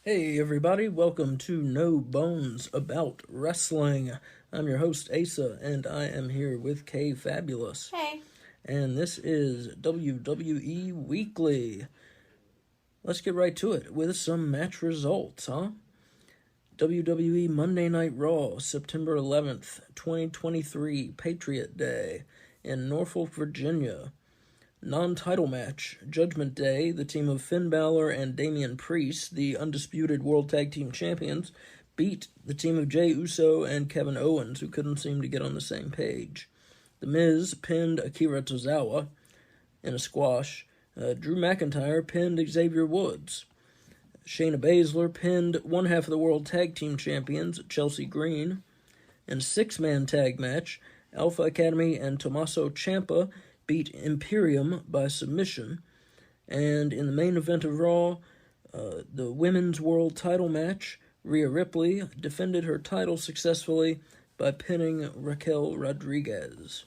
Hey everybody, welcome to No Bones About Wrestling. I'm your host Asa, and I am here with Kay Fabulous. Hey. And this is WWE Weekly. Let's get right to it with some match results, huh? WWE Monday Night Raw, September 11th, 2023, Patriot Day, in Norfolk, Virginia. Non-title match, Judgment Day, the team of Finn Balor and Damian Priest, the undisputed World Tag Team Champions, beat the team of Jey Uso and Kevin Owens, who couldn't seem to get on the same page. The Miz pinned Akira Tozawa in a squash. Drew McIntyre pinned Xavier Woods. Shayna Baszler pinned one half of the World Tag Team Champions, Chelsea Green. In a six-man tag match, Alpha Academy and Tommaso Ciampa beat Imperium by submission. And in the main event of Raw, the women's world title match, Rhea Ripley defended her title successfully by pinning Raquel Rodriguez.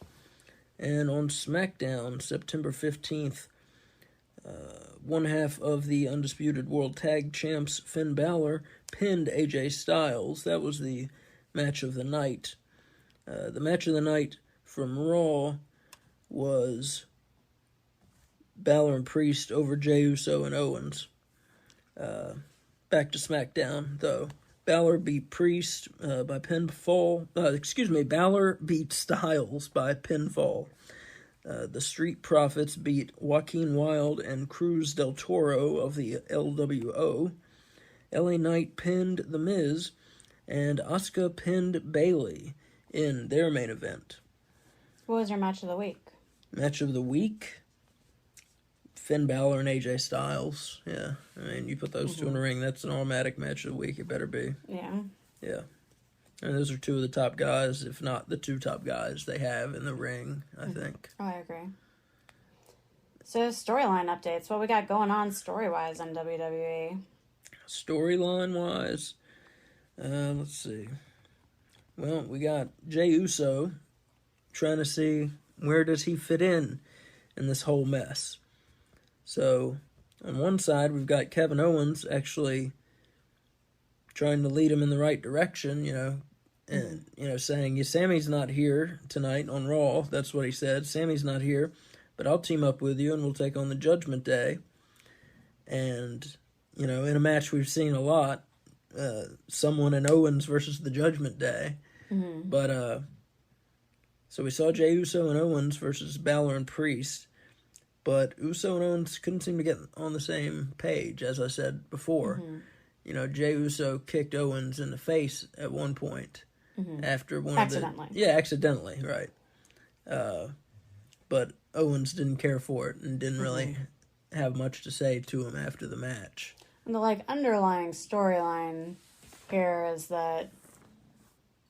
And on SmackDown, September 15th, one half of the undisputed world tag champs, Finn Balor, pinned AJ Styles. That was the match of the night. The match of the night from Raw was Balor and Priest over Jey Uso and Owens. Back to SmackDown, though. Balor beat Priest by pinfall. Balor beat Styles by pinfall. The Street Profits beat Joaquin Wilde and Cruz del Toro of the LWO. LA Knight pinned The Miz, and Asuka pinned Bayley in their main event. What was your match of the week? Match of the week? Finn Balor and AJ Styles. Yeah, I mean, you put those two in the ring, that's an automatic match of the week. It better be. Yeah. Yeah. And those are two of the top guys, if not the two top guys they have in the ring, I think. Oh, I agree. So, storyline updates. What we got going on story-wise on WWE? Storyline-wise, let's see. Well, we got Jey Uso trying to see where does he fit in this whole mess. So, on one side, we've got Kevin Owens actually trying to lead him in the right direction, and, saying, Sammy's not here tonight on Raw. That's what he said. Sammy's not here, but I'll team up with you and we'll take on the Judgment Day. And, in a match we've seen a lot, someone in Owens versus the Judgment Day. Mm-hmm. But, so we saw Jey Uso and Owens versus Balor and Priest, but Uso and Owens couldn't seem to get on the same page, as I said before. Mm-hmm. Jey Uso kicked Owens in the face at one point after one accidentally. Accidentally, right. But Owens didn't care for it and didn't really have much to say to him after the match. And the underlying storyline here is that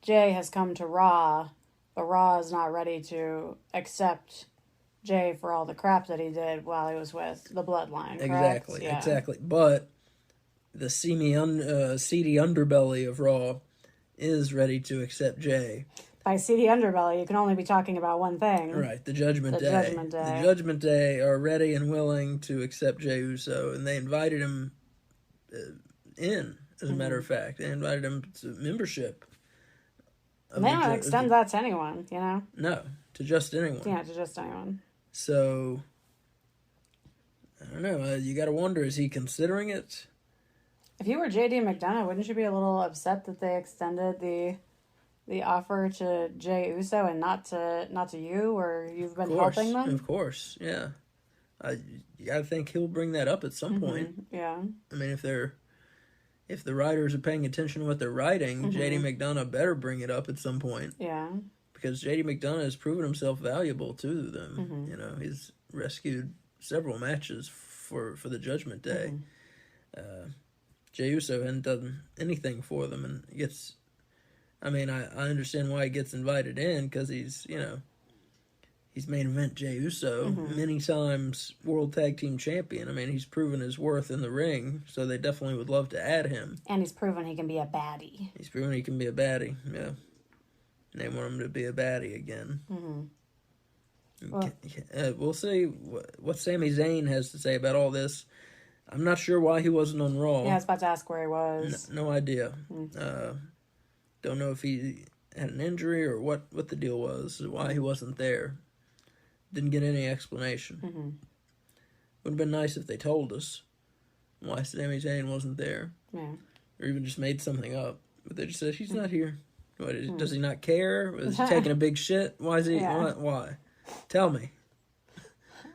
Jey has come to Raw, but Raw is not ready to accept Jey for all the crap that he did while he was with the Bloodline, correct? Exactly. But the seedy underbelly of Raw is ready to accept Jey. By seedy underbelly, you can only be talking about one thing. Right, the Judgment Day. The Judgment Day are ready and willing to accept Jey Uso, and they invited him in, as a matter of fact. They invited him to membership. And they don't extend that to anyone, No, to just anyone. Yeah, to just anyone. So, I don't know. You got to wonder, is he considering it? If you were JD McDonough, wouldn't you be a little upset that they extended the offer to Jey Uso and not to you, or you've been helping them? Of course, yeah. You got to think he'll bring that up at some point. Yeah. I mean, if the writers are paying attention to what they're writing, JD McDonough better bring it up at some point. Yeah. Because JD McDonough has proven himself valuable to them. He's rescued several matches for the Judgment Day. Jey Uso hadn't done anything for them, and I understand why he gets invited in, because he's main event Jey Uso, many times World Tag Team Champion. I mean, he's proven his worth in the ring, so they definitely would love to add him. And he's proven he can be a baddie. Yeah. And they want him to be a baddie again. We'll see what Sami Zayn has to say about all this. I'm not sure why he wasn't on Raw. Yeah, I was about to ask where he was. No idea. Don't know if he had an injury or what the deal was, why he wasn't there. Didn't get any explanation. Would have been nice if they told us why Sami Zayn wasn't there. Yeah. Or even just made something up. But they just said, he's not here. What, does he not care? Was he taking a big shit? Why is he? Yeah. Why? Tell me.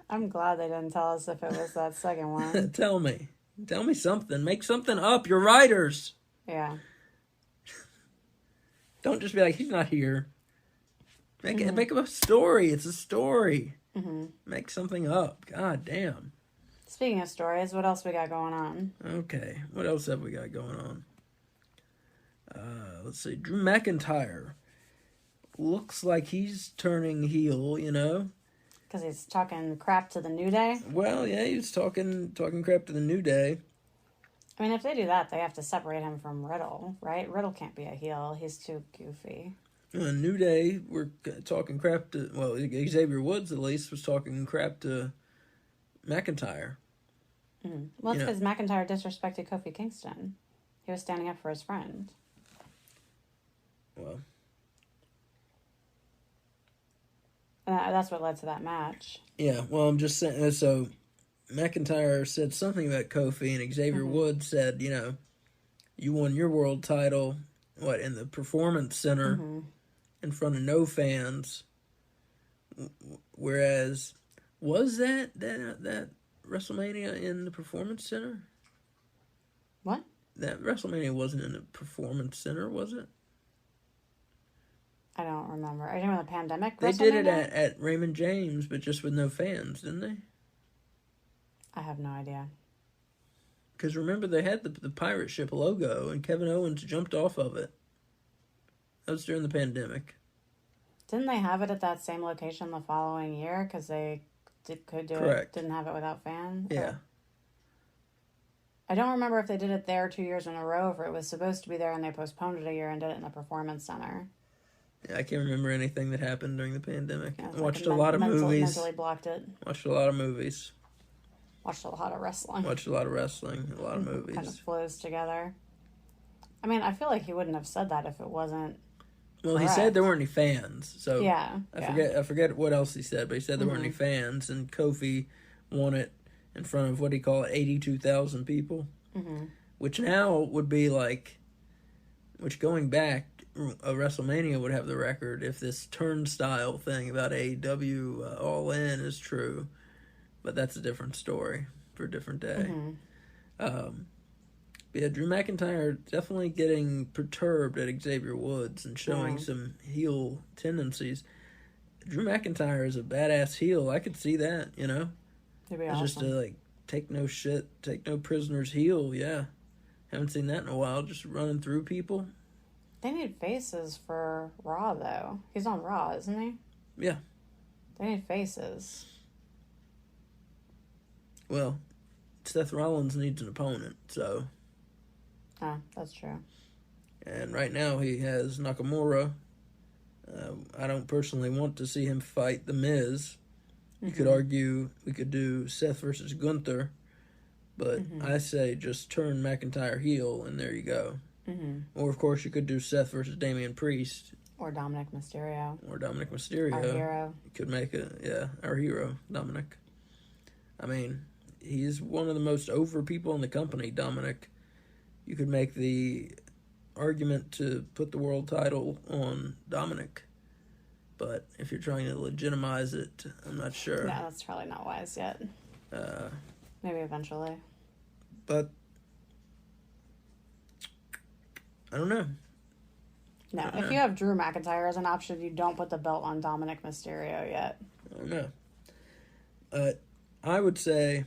I'm glad they didn't tell us if it was that second one. Tell me. Tell me something. Make something up. You're writers. Yeah. Don't just be like, he's not here. Make up a story. It's a story. Make something up. God damn. Speaking of stories, what else we got going on? Okay. What else have we got going on? Let's see. Drew McIntyre. Looks like he's turning heel, you know? Because he's talking crap to the New Day? Well, yeah, he's talking crap to the New Day. I mean, if they do that, they have to separate him from Riddle, right? Riddle can't be a heel. He's too goofy. New Day, we're talking crap to... Well, Xavier Woods, at least, was talking crap to McIntyre. Well, it's because McIntyre disrespected Kofi Kingston. He was standing up for his friend. Well... And that's what led to that match. Yeah, well, I'm just saying... So, McIntyre said something about Kofi, and Xavier Woods said, you know, you won your world title, in the Performance Center, in front of no fans. Whereas, was that WrestleMania in the Performance Center? What? That WrestleMania wasn't in the Performance Center, was it? I don't remember. Are you talking about the pandemic? They did it at Raymond James, but just with no fans, didn't they? I have no idea. Because remember, they had the pirate ship logo, and Kevin Owens jumped off of it. That was during the pandemic. Didn't they have it at that same location the following year? Because they could do Correct. it, didn't have it without fans? Yeah. Or... I don't remember if they did it there 2 years in a row, or if it was supposed to be there and they postponed it a year and did it in the Performance Center. Yeah, I can't remember anything that happened during the pandemic. Yeah, I watched a lot of movies. Mentally blocked it. Watched a lot of movies. Watched a lot of wrestling. Watched a lot of wrestling, a lot of movies. Kind of flows together. I mean, I feel like he wouldn't have said that if it wasn't. Well, correct. he said there weren't any fans, so yeah, I forget what else he said, but he said there weren't any fans, and Kofi won it in front of, what do you call it, 82,000 people, which now would be like, which going back, a WrestleMania would have the record if this turnstile thing about AEW All In is true, but that's a different story for a different day. Yeah, Drew McIntyre definitely getting perturbed at Xavier Woods and showing some heel tendencies. Drew McIntyre is a badass heel. I could see that, you know? It'd be It's awesome. just a, take no shit, take no prisoners heel, yeah. Haven't seen that in a while, just running through people. They need faces for Raw, though. He's on Raw, isn't he? Yeah. They need faces. Well, Seth Rollins needs an opponent, so... Oh, that's true. And right now he has Nakamura. I don't personally want to see him fight The Miz. You could argue we could do Seth versus Gunther, but I say just turn McIntyre heel, and there you go. Or, of course, you could do Seth versus Damian Priest. Or Dominic Mysterio. Our hero. You could make our hero, Dominic. I mean, he's one of the most over people in the company, Dominic. You could make the argument to put the world title on Dominic. But if you're trying to legitimize it, I'm not sure. No, that's probably not wise yet. Maybe eventually. But I don't know. No, if you have Drew McIntyre as an option, you don't put the belt on Dominic Mysterio yet. I don't know. I would say...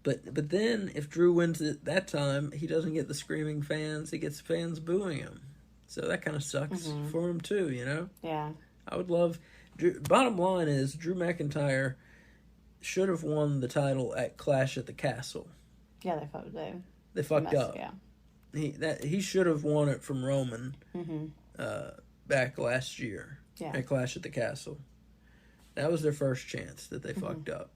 But then, if Drew wins it that time, he doesn't get the screaming fans. He gets fans booing him. So that kind of sucks for him, too, you know? Yeah. I would love... Bottom line is, Drew McIntyre should have won the title at Clash at the Castle. Yeah, they fucked up. Yeah. He should have won it from Roman back last year at Clash at the Castle. That was their first chance that they fucked up.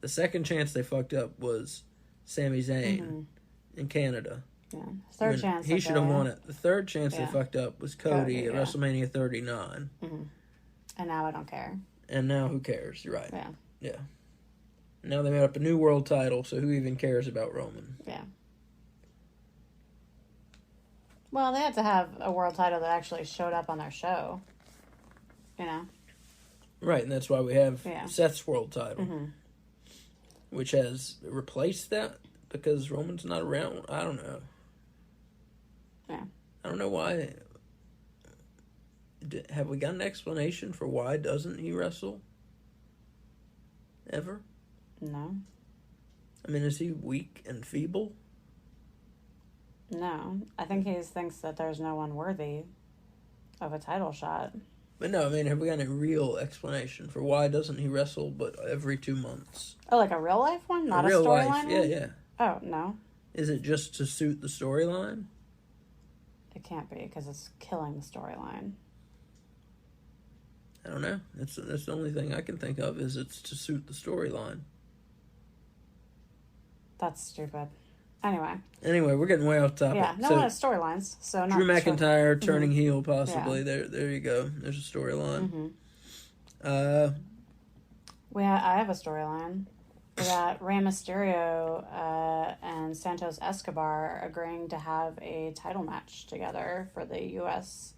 The second chance they fucked up was Sami Zayn in Canada. Yeah. Third chance. He should have won it. The third chance they Yeah. fucked up was Cody at yeah. WrestleMania 39. And now I don't care. And now who cares? You're right. Yeah. Yeah. Now they made up a new world title, so who even cares about Roman? Yeah. Well, they had to have a world title that actually showed up on their show. You know? Right, and that's why we have Yeah. Seth's world title, which has replaced that because Roman's not around. I don't know. Yeah. I don't know why. Have we got an explanation for why doesn't he wrestle? Ever? No. I mean, is he weak and feeble? No. I think he thinks that there's no one worthy of a title shot. But no, I mean, have we got a real explanation for why doesn't he wrestle but every 2 months? Oh, like a real life one? Not a real storyline life, one? yeah, yeah. Oh, no. Is it just to suit the storyline? It can't be, because it's killing the storyline. I don't know. That's the only thing I can think of is it's to suit the storyline. That's stupid. Anyway, we're getting way off topic. yeah, no, it's storylines. So not Drew McIntyre turning heel, possibly. Yeah. There you go. There's a storyline. I have a storyline. We got Rey Mysterio and Santos Escobar agreeing to have a title match together for the U.S.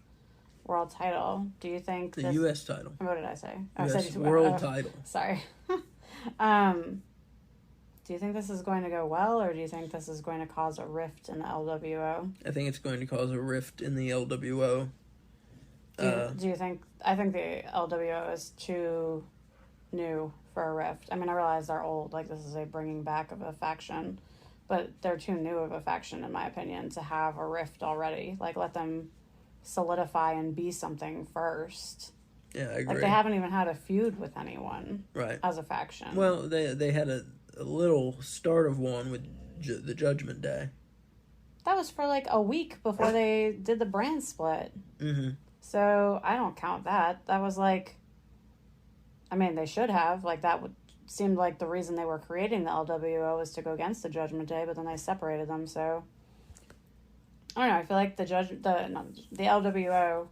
World Title. Do you think The U.S. title. What did I say? U.S. World Title. Sorry. Do you think this is going to go well, or do you think this is going to cause a rift in the LWO? I think it's going to cause a rift in the LWO. Do you think... I think the LWO is too new for a rift. I mean, I realize they're old. Like, this is a bringing back of a faction. But they're too new of a faction, in my opinion, to have a rift already. Like, let them solidify and be something first. Yeah, I agree. Like, they haven't even had a feud with anyone. Right. As a faction. Well, they had a little start of one with the Judgment Day. That was for like a week before they did the brand split. So I don't count that. That was like, I mean, they should have. Like, that would seemed like the reason they were creating the LWO was to go against the Judgment Day, but then they separated them. So I don't know. I feel like the LWO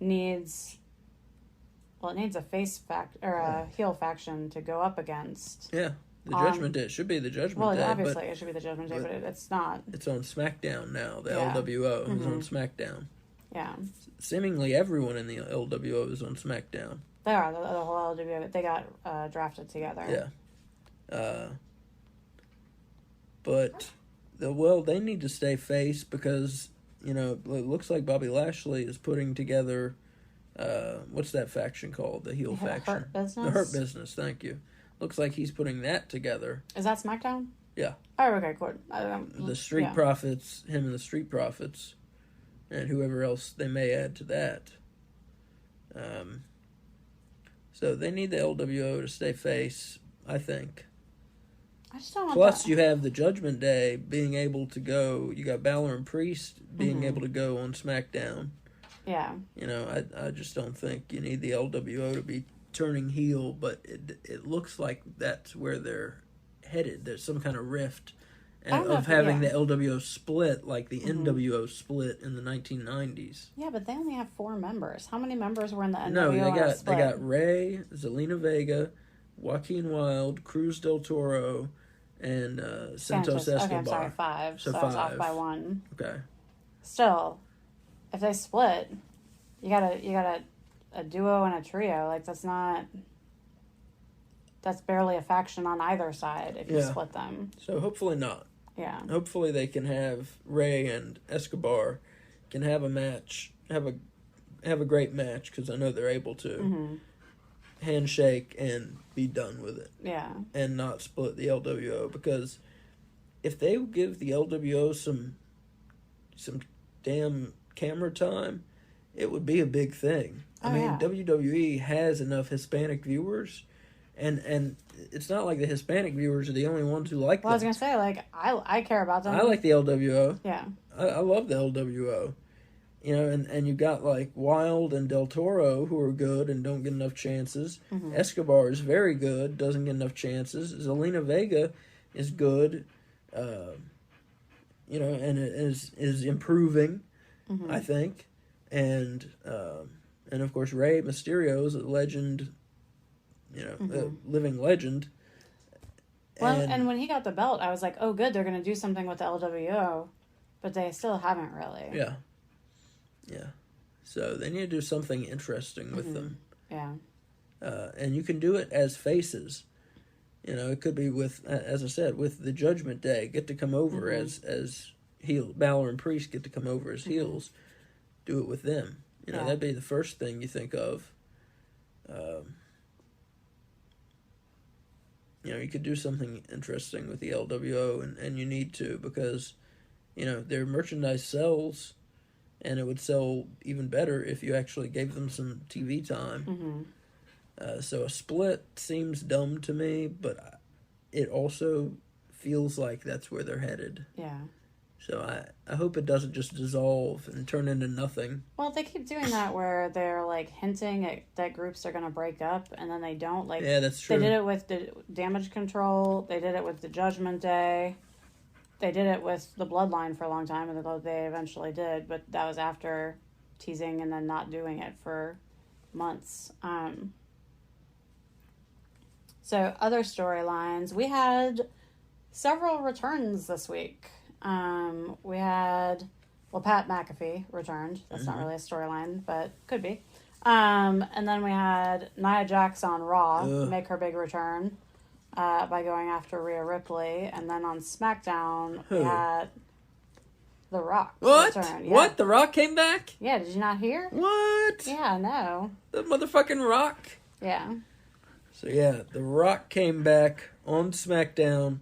needs. Well, it needs a a heel faction to go up against. Yeah, the Judgment Day. It should be the Judgment Day. Well, obviously it should be the Judgment Day, but it's not. It's on SmackDown now. The LWO is on SmackDown. Yeah. Seemingly everyone in the LWO is on SmackDown. They are. The whole LWO. They got drafted together. Yeah. But they need to stay face because, it looks like Bobby Lashley is putting together... what's that faction called? The heel faction. Hurt Business? The Hurt Business, thank you. Looks like he's putting that together. Is that SmackDown? Yeah. Oh, okay, cool. The Street Profits, him and the Street Profits, and whoever else they may add to that. So they need the LWO to stay face, I think. I just don't want Plus, you have the Judgment Day being able to go. You got Balor and Priest being able to go on SmackDown. Yeah. I just don't think you need the LWO to be turning heel, but it looks like that's where they're headed. There's some kind of rift of having the LWO split like the NWO split in the 1990s. Yeah, but they only have 4 members. How many members were in the NWO? No, they got Ray, Zelina Vega, Joaquin Wilde, Cruz del Toro, and Santos Escobar. Okay, I'm sorry, 5. So I was off by 1. Okay. Still, if they split, you got a duo and a trio. Like, that's barely a faction on either side if you split them. So hopefully not. Yeah. Hopefully they can have Ray and Escobar can have a match, have a great match, because I know they're able to handshake and be done with it. Yeah. And not split the LWO, because if they give the LWO some damn camera time, it would be a big thing. WWE has enough Hispanic viewers, and it's not like the Hispanic viewers are the only ones who like them. Well, I was going to say, like, I care about them. I like the LWO. Yeah. I love the LWO. You know, and you got like Wild and Del Toro who are good and don't get enough chances. Mm-hmm. Escobar is very good, doesn't get enough chances. Zelina Vega is good, you know, and is improving, I think, and of course Rey Mysterio is a legend, you know, a living legend. Well, and when he got the belt, I was like, oh, good, they're going to do something with the LWO, but they still haven't really. Yeah. Yeah. So they need to do something interesting with them. Yeah. And you can do it as faces. You know, it could be with, as I said, with the Judgment Day, get to come over as heel. Balor and Priest get to come over as heels. Do it with them. You know, that'd be the first thing you think of. You know, you could do something interesting with the LWO, and you need to, because, you know, their merchandise sells, and it would sell even better if you actually gave them some TV time. So a split seems dumb to me, but it also feels like that's where they're headed. Yeah. So I hope it doesn't just dissolve and turn into nothing. Well, they keep doing that where they're like hinting at that groups are going to break up, and then they don't. Like, yeah, that's true. They did it with the Damage Control. They did it with the Judgment Day. They did it with the Bloodline for a long time, and they eventually did, but that was after teasing and then not doing it for months. So other storylines, we had several returns this week. We had, Pat McAfee returned. That's not really a storyline, but could be. And then we had Nia Jax on Raw make her big return by going after Rhea Ripley. And then on SmackDown, we had The Rock return. Yeah. What? The Rock came back? Yeah, did you not hear? What? Yeah, I know. The motherfucking Rock? Yeah. So yeah, The Rock came back on SmackDown.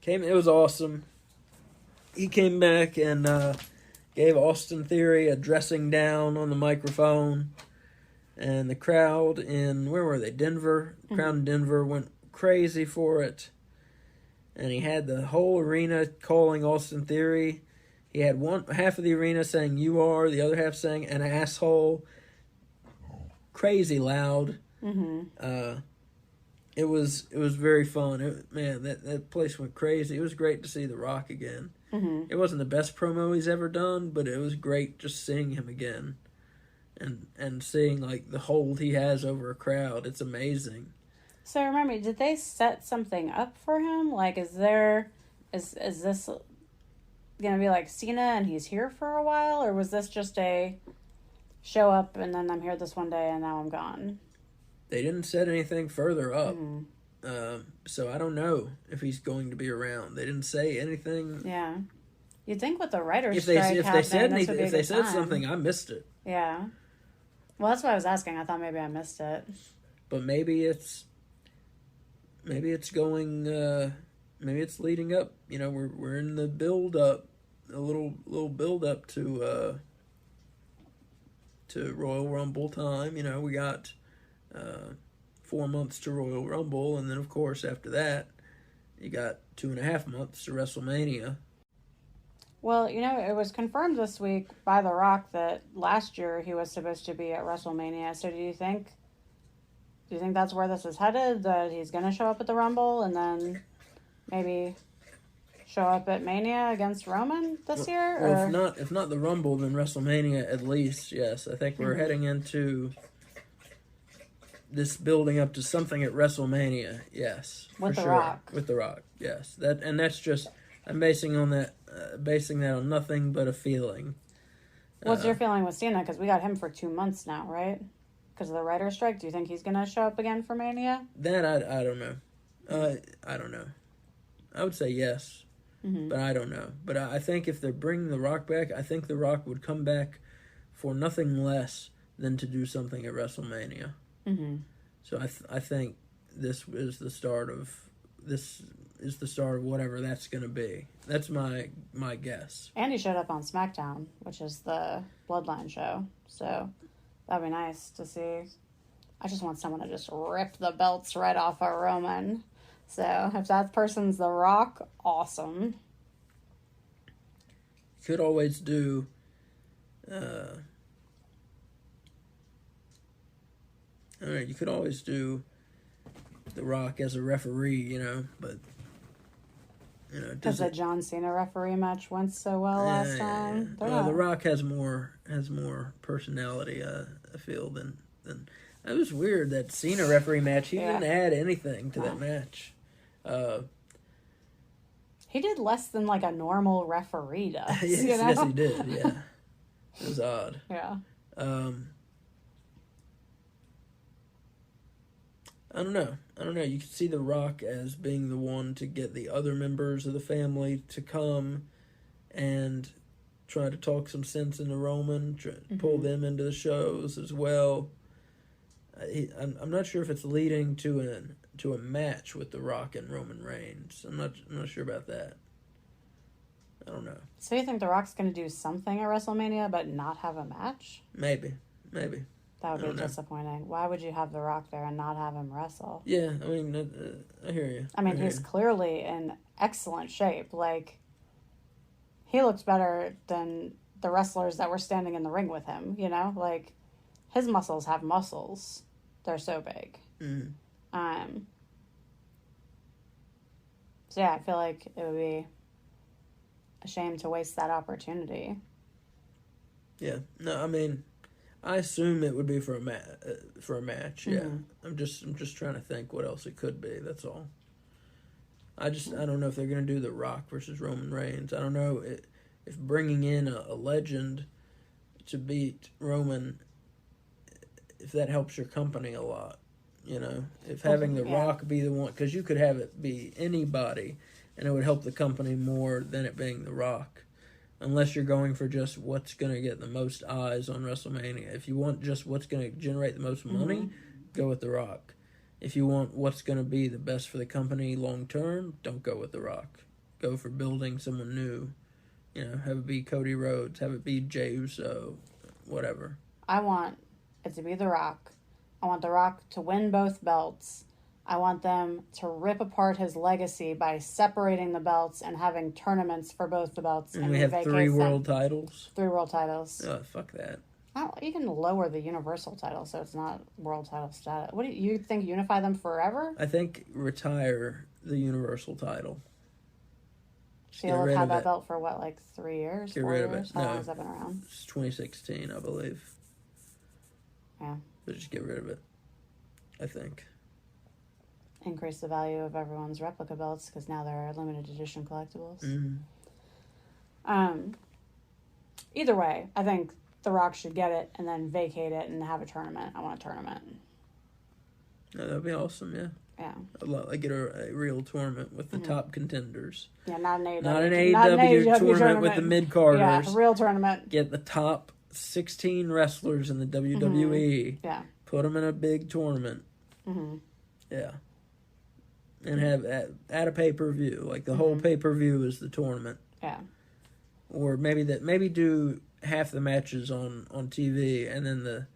It was awesome. He came back and gave Austin Theory a dressing down on the microphone. And the crowd in, where were they? Denver. The crowd in Denver went crazy for it. And he had the whole arena calling Austin Theory. He had half of the arena saying "you are," the other half saying "an asshole." Crazy loud. It was very fun. Man, that place went crazy. It was great to see The Rock again. It wasn't the best promo he's ever done, but it was great just seeing him again, and seeing like the hold he has over a crowd. It's amazing. So remember, did they set something up for him? Like, is this gonna be like Cena and he's here for a while, or was this just a show up and then I'm here this one day and now I'm gone? They didn't set anything further up. So I don't know if he's going to be around. They didn't say anything. Yeah. You'd think with the writer's if strike they said anything, if they said something, I missed it. Yeah. Well, that's what I was asking. I thought maybe I missed it. But maybe it's going. Maybe it's leading up. You know, we're in the build up, a little build up to Royal Rumble time. You know, we got 4 months to Royal Rumble, and then of course after that, you got 2.5 months to WrestleMania. Well, you know, it was confirmed this week by The Rock that last year he was supposed to be at WrestleMania. So do you think that's where this is headed? That he's going to show up at the Rumble and then maybe show up at Mania against Roman this year? Well, if not the Rumble, then WrestleMania at least. Yes, I think we're heading into this building up to something at WrestleMania. Yes, with The sure. Rock. With The Rock. Yes, that's just I'm basing that on nothing but a feeling. What's your feeling with Cena? Because we got him for 2 months now, right? Because of the writer's strike. Do you think he's going to show up again for Mania? That I don't know. I don't know. I would say yes, but I don't know. But I think if they're bringing The Rock back, I think The Rock would come back for nothing less than to do something at WrestleMania. So I think this is the start of whatever that's going to be. That's my guess. And he showed up on SmackDown, which is the Bloodline show. So that'd be nice to see. I just want someone to just rip the belts right off of Roman. So if that person's The Rock, awesome. Could always do I don't know, you could always do The Rock as a referee, but Because the John Cena referee match went so well last time. Yeah. The Rock has more personality, I feel, than. It was weird that Cena referee match. He didn't add anything to that match. He did less than like a normal referee does. Yes, yes, he did. Yeah, it was odd. Yeah. I don't know. You can see The Rock as being the one to get the other members of the family to come and try to talk some sense into Roman, pull them into the shows as well. I'm not sure if it's leading to a match with The Rock and Roman Reigns. I'm not sure about that. I don't know. So you think The Rock's going to do something at WrestleMania but not have a match? Maybe. That would be disappointing. Why would you have The Rock there and not have him wrestle? Yeah, I mean, I hear you. I mean, he's clearly in excellent shape. Like, he looks better than the wrestlers that were standing in the ring with him, Like, his muscles have muscles. They're so big. Mm-hmm. So, yeah, I feel like it would be a shame to waste that opportunity. Yeah. No, I mean, I assume it would be for a match. Yeah, I'm just trying to think what else it could be. That's all. I don't know if they're gonna do The Rock versus Roman Reigns. I don't know if bringing in a legend to beat Roman, if that helps your company a lot. If having The Rock be the one, because you could have it be anybody, and it would help the company more than it being The Rock. Unless you're going for just what's going to get the most eyes on WrestleMania. If you want just what's going to generate the most money, go with The Rock. If you want what's going to be the best for the company long term, don't go with The Rock. Go for building someone new. Have it be Cody Rhodes, have it be Jey Uso, whatever. I want it to be The Rock. I want The Rock to win both belts. I want them to rip apart his legacy by separating the belts and having tournaments for both the belts. And we have 3 world titles? 3 world titles. Oh, fuck that. You can lower the Universal title so it's not world title status. What do you think? Unify them forever? I think retire the Universal title. So you'll have had that belt for what, like 3 years? Get 4 rid years? of it. How long has that been around? It's 2016, I believe. Yeah. So just get rid of it, I think. Increase the value of everyone's replica belts because now they're limited edition collectibles. Mm-hmm. Either way, I think The Rock should get it and then vacate it and have a tournament. I want a tournament. Yeah, that'd be awesome, yeah. Yeah. I get a real tournament with the top contenders. Yeah, not an AEW. Not an AEW tournament with the mid-carders. Yeah, a real tournament. Get the top 16 wrestlers in the WWE. Yeah. Put them in a big tournament. Mm-hmm. Yeah. And have at a pay-per-view. Like the whole pay-per-view is the tournament. Yeah. Or maybe do half the matches on TV and then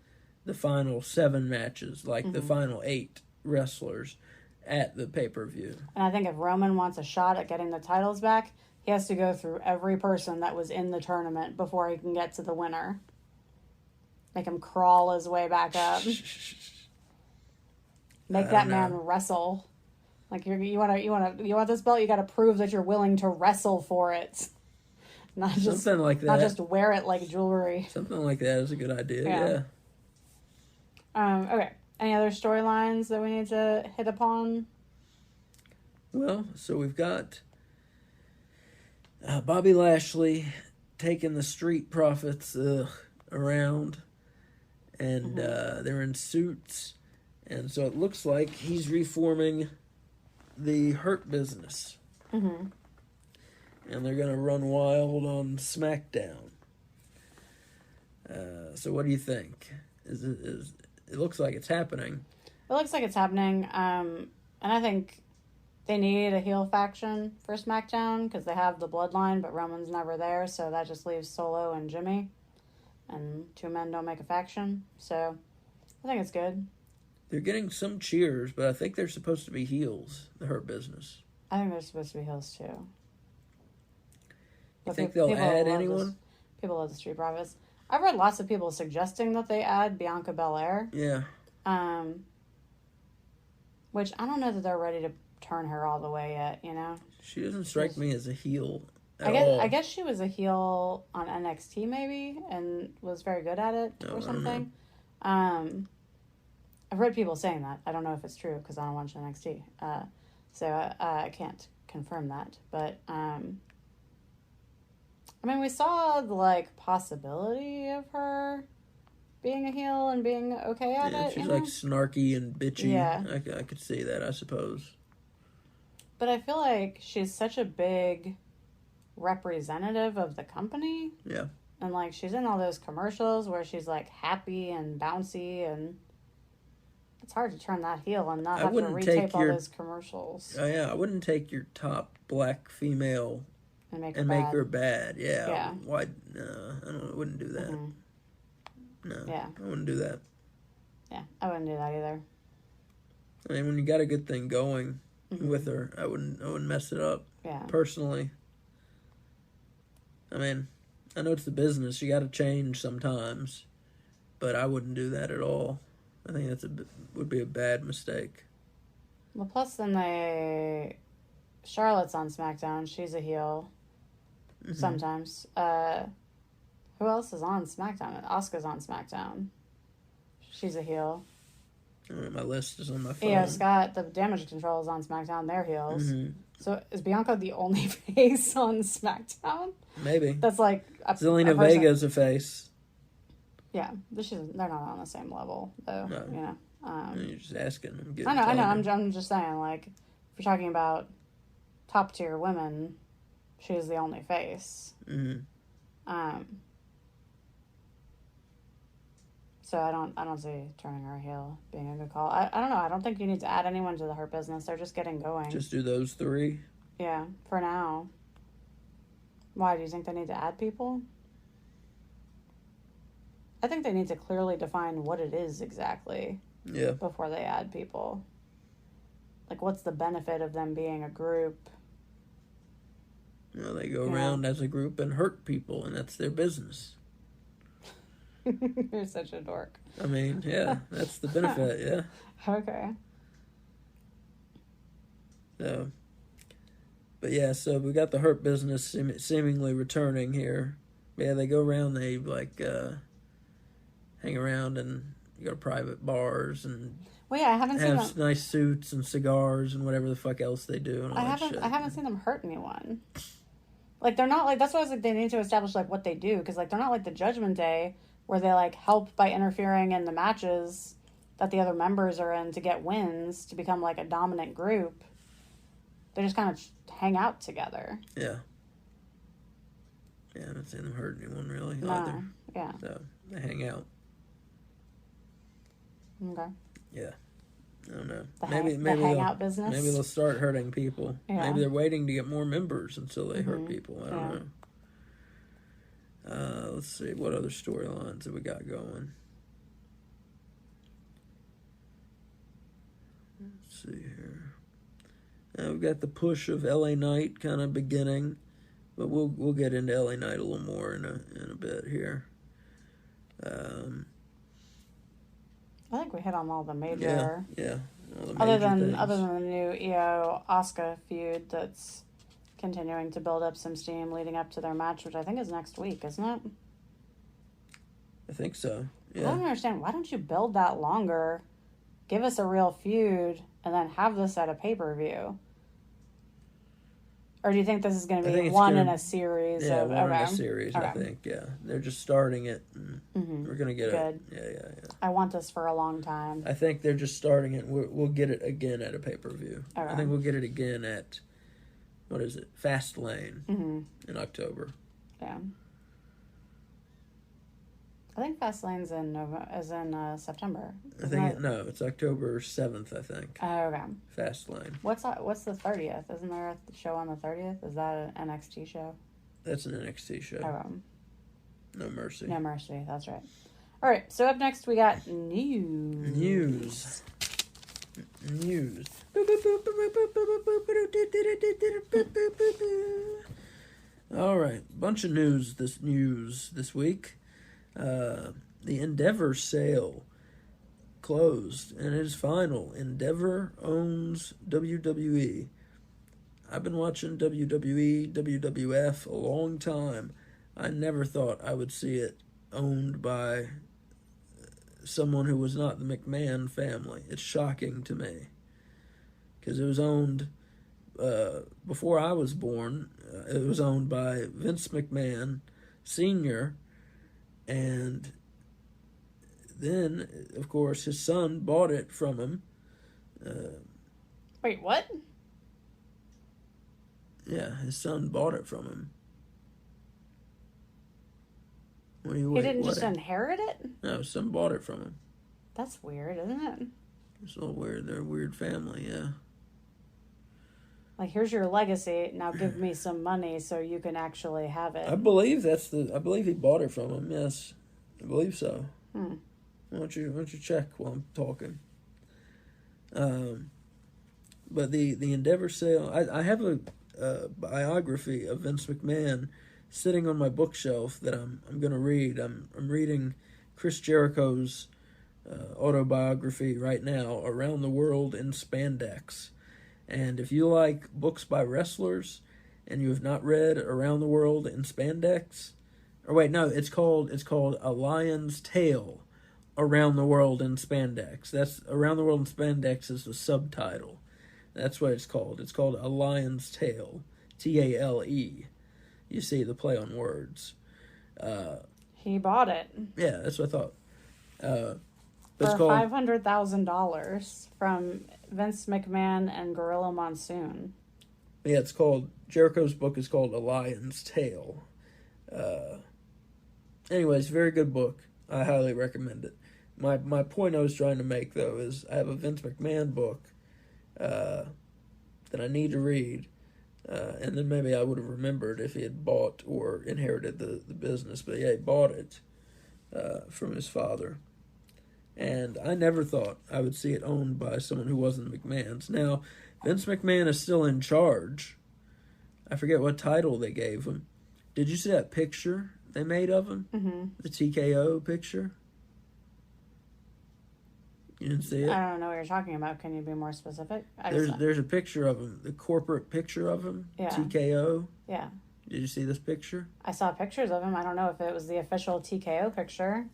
the final 7 matches, like the final 8 wrestlers at the pay-per-view. And I think if Roman wants a shot at getting the titles back, he has to go through every person that was in the tournament before he can get to the winner. Make him crawl his way back up. Make that man wrestle. Like you want this belt, you got to prove that you're willing to wrestle for it. Not just something like that. Not just wear it like jewelry. Something like that is a good idea. Yeah. Okay. Any other storylines that we need to hit upon? Well, so we've got Bobby Lashley taking the Street Profits around, and they're in suits, and so it looks like he's reforming the Hurt Business. Mm-hmm. And they're going to run wild on SmackDown. So what do you think? It looks like it's happening. It looks like it's happening. And I think they need a heel faction for SmackDown because they have the Bloodline, but Roman's never there, so that just leaves Solo and Jimmy. And 2 men don't make a faction. So I think it's good. They're getting some cheers, but I think they're supposed to be heels, the Hurt Business. I think they're supposed to be heels, too. You think they'll add anyone? People love the Street Profits. I've read lots of people suggesting that they add Bianca Belair. Yeah. Which I don't know that they're ready to turn her all the way yet, you know? She doesn't strike me as a heel at all. I guess she was a heel on NXT maybe and was very good at it or something. I've read people saying that. I don't know if it's true because I don't watch NXT. So I can't confirm that. But, I mean, we saw the, like, possibility of her being a heel and being okay at it. She's, like, snarky and bitchy. Yeah. I could see that, I suppose. But I feel like she's such a big representative of the company. Yeah. And, like, she's in all those commercials where she's, like, happy and bouncy, and it's hard to turn that heel and not have to retape all those commercials. Oh, yeah. I wouldn't take your top black female and make her bad. Yeah. Yeah. Why? No, I wouldn't do that. Mm-hmm. No. Yeah. I wouldn't do that. Yeah, I wouldn't do that either. I mean, when you got a good thing going with her, I wouldn't mess it up. Yeah. Personally. I mean, I know it's the business. You got to change sometimes, but I wouldn't do that at all. I think would be a bad mistake. Well, plus then Charlotte's on SmackDown. She's a heel. Sometimes. Who else is on SmackDown? Asuka's on SmackDown. She's a heel. My list is on my phone. Io Scott, the Damage Control is on SmackDown. They're heels. So is Bianca the only face on SmackDown? Maybe. That's like Zelina Vega's a face. Yeah, they're not on the same level though. No. You know. You're just asking. I know. I'm just saying, like, if you're talking about top tier women, she's the only face. So I don't see turning her heel being a good call. I don't know. I don't think you need to add anyone to the Hurt Business. They're just getting going. Just do those three? Yeah, for now. Why? Do you think they need to add people? I think they need to clearly define what it is exactly. Yeah. Before they add people. Like, what's the benefit of them being a group? Well, they go around as a group and hurt people, and that's their business. You're such a dork. I mean, yeah, that's the benefit, yeah. Okay. So, but yeah, so we got the Hurt Business seemingly returning here. Yeah, they go around, they like hang around and go to private bars and I haven't seen them. Nice suits and cigars and whatever the fuck else they do. And all I haven't seen them hurt anyone. Like, they're not like, that's why I was like, they need to establish like what they do, because like they're not like the Judgment Day where they like help by interfering in the matches that the other members are in to get wins to become like a dominant group. They just kind of hang out together. Yeah. Yeah, I haven't seen them hurt anyone really either. Yeah. So they hang out. Okay. Yeah. I don't know. Maybe hangout business. Maybe they'll start hurting people. Yeah. Maybe they're waiting to get more members until they hurt people. I don't know. Let's see. What other storylines have we got going? Let's see here. We've got the push of LA Knight kind of beginning, but we'll get into LA Knight a little more in a bit here. I think we hit on all the major. Yeah. Other than the new Io Asuka feud that's continuing to build up some steam leading up to their match, which I think is next week, isn't it? I think so. Yeah. I don't understand. Why don't you build that longer? Give us a real feud and then have this at a pay-per-view. Or do you think this is going to be one in a series? Yeah, one in a series, I think. Yeah, they're just starting it. And we're going to get it. Yeah. I want this for a long time. I think they're just starting it. We'll get it again at a pay-per-view. Okay. I think we'll get it again at, what is it, Fastlane in October. Yeah. I think Fastlane's in September. No, it's October 7th, I think. Oh, okay. Fastlane. What's the 30th? Isn't there a show on the 30th? Is that an NXT show? That's an NXT show. Okay. No Mercy. No Mercy, that's right. All right, so up next we got news. All right, bunch of news this week. The Endeavor sale closed, and it is final. Endeavor owns WWE. I've been watching WWE, WWF a long time. I never thought I would see it owned by someone who was not the McMahon family. It's shocking to me. Because it was owned, before I was born, it was owned by Vince McMahon Sr., and then, of course, his son bought it from him. Wait, what? Yeah, his son bought it from him. He didn't just inherit it? No, his son bought it from him. That's weird, isn't it? It's all weird. They're a weird family, yeah. Like, here's your legacy. Now give me some money so you can actually have it. I believe he bought it from him. Yes, I believe so. Why don't you check while I'm talking? But the Endeavor sale. I have a biography of Vince McMahon sitting on my bookshelf that I'm going to read. I'm reading Chris Jericho's autobiography right now, Around the World in Spandex. And if you like books by wrestlers and you have not read Around the World in Spandex, or wait, no, it's called A Lion's Tale, Around the World in Spandex. That's Around the World in Spandex is the subtitle. That's what it's called. It's called A Lion's Tale, Tale. You see the play on words. He bought it. Yeah, that's what I thought. For $500,000 from Vince McMahon and Gorilla Monsoon. Yeah, it's called, Jericho's book is called A Lion's Tale. Anyways, very good book. I highly recommend it. My point I was trying to make, though, is I have a Vince McMahon book that I need to read. And then maybe I would have remembered if he had bought or inherited the business. But yeah, he bought it from his father. And I never thought I would see it owned by someone who wasn't McMahon's. Now, Vince McMahon is still in charge. I forget what title they gave him. Did you see that picture they made of him? Mm-hmm. The TKO picture? You didn't see it? I don't know what you're talking about. Can you be more specific? There's a picture of him, the corporate picture of him, yeah. TKO. Yeah. Did you see this picture? I saw pictures of him. I don't know if it was the official TKO picture.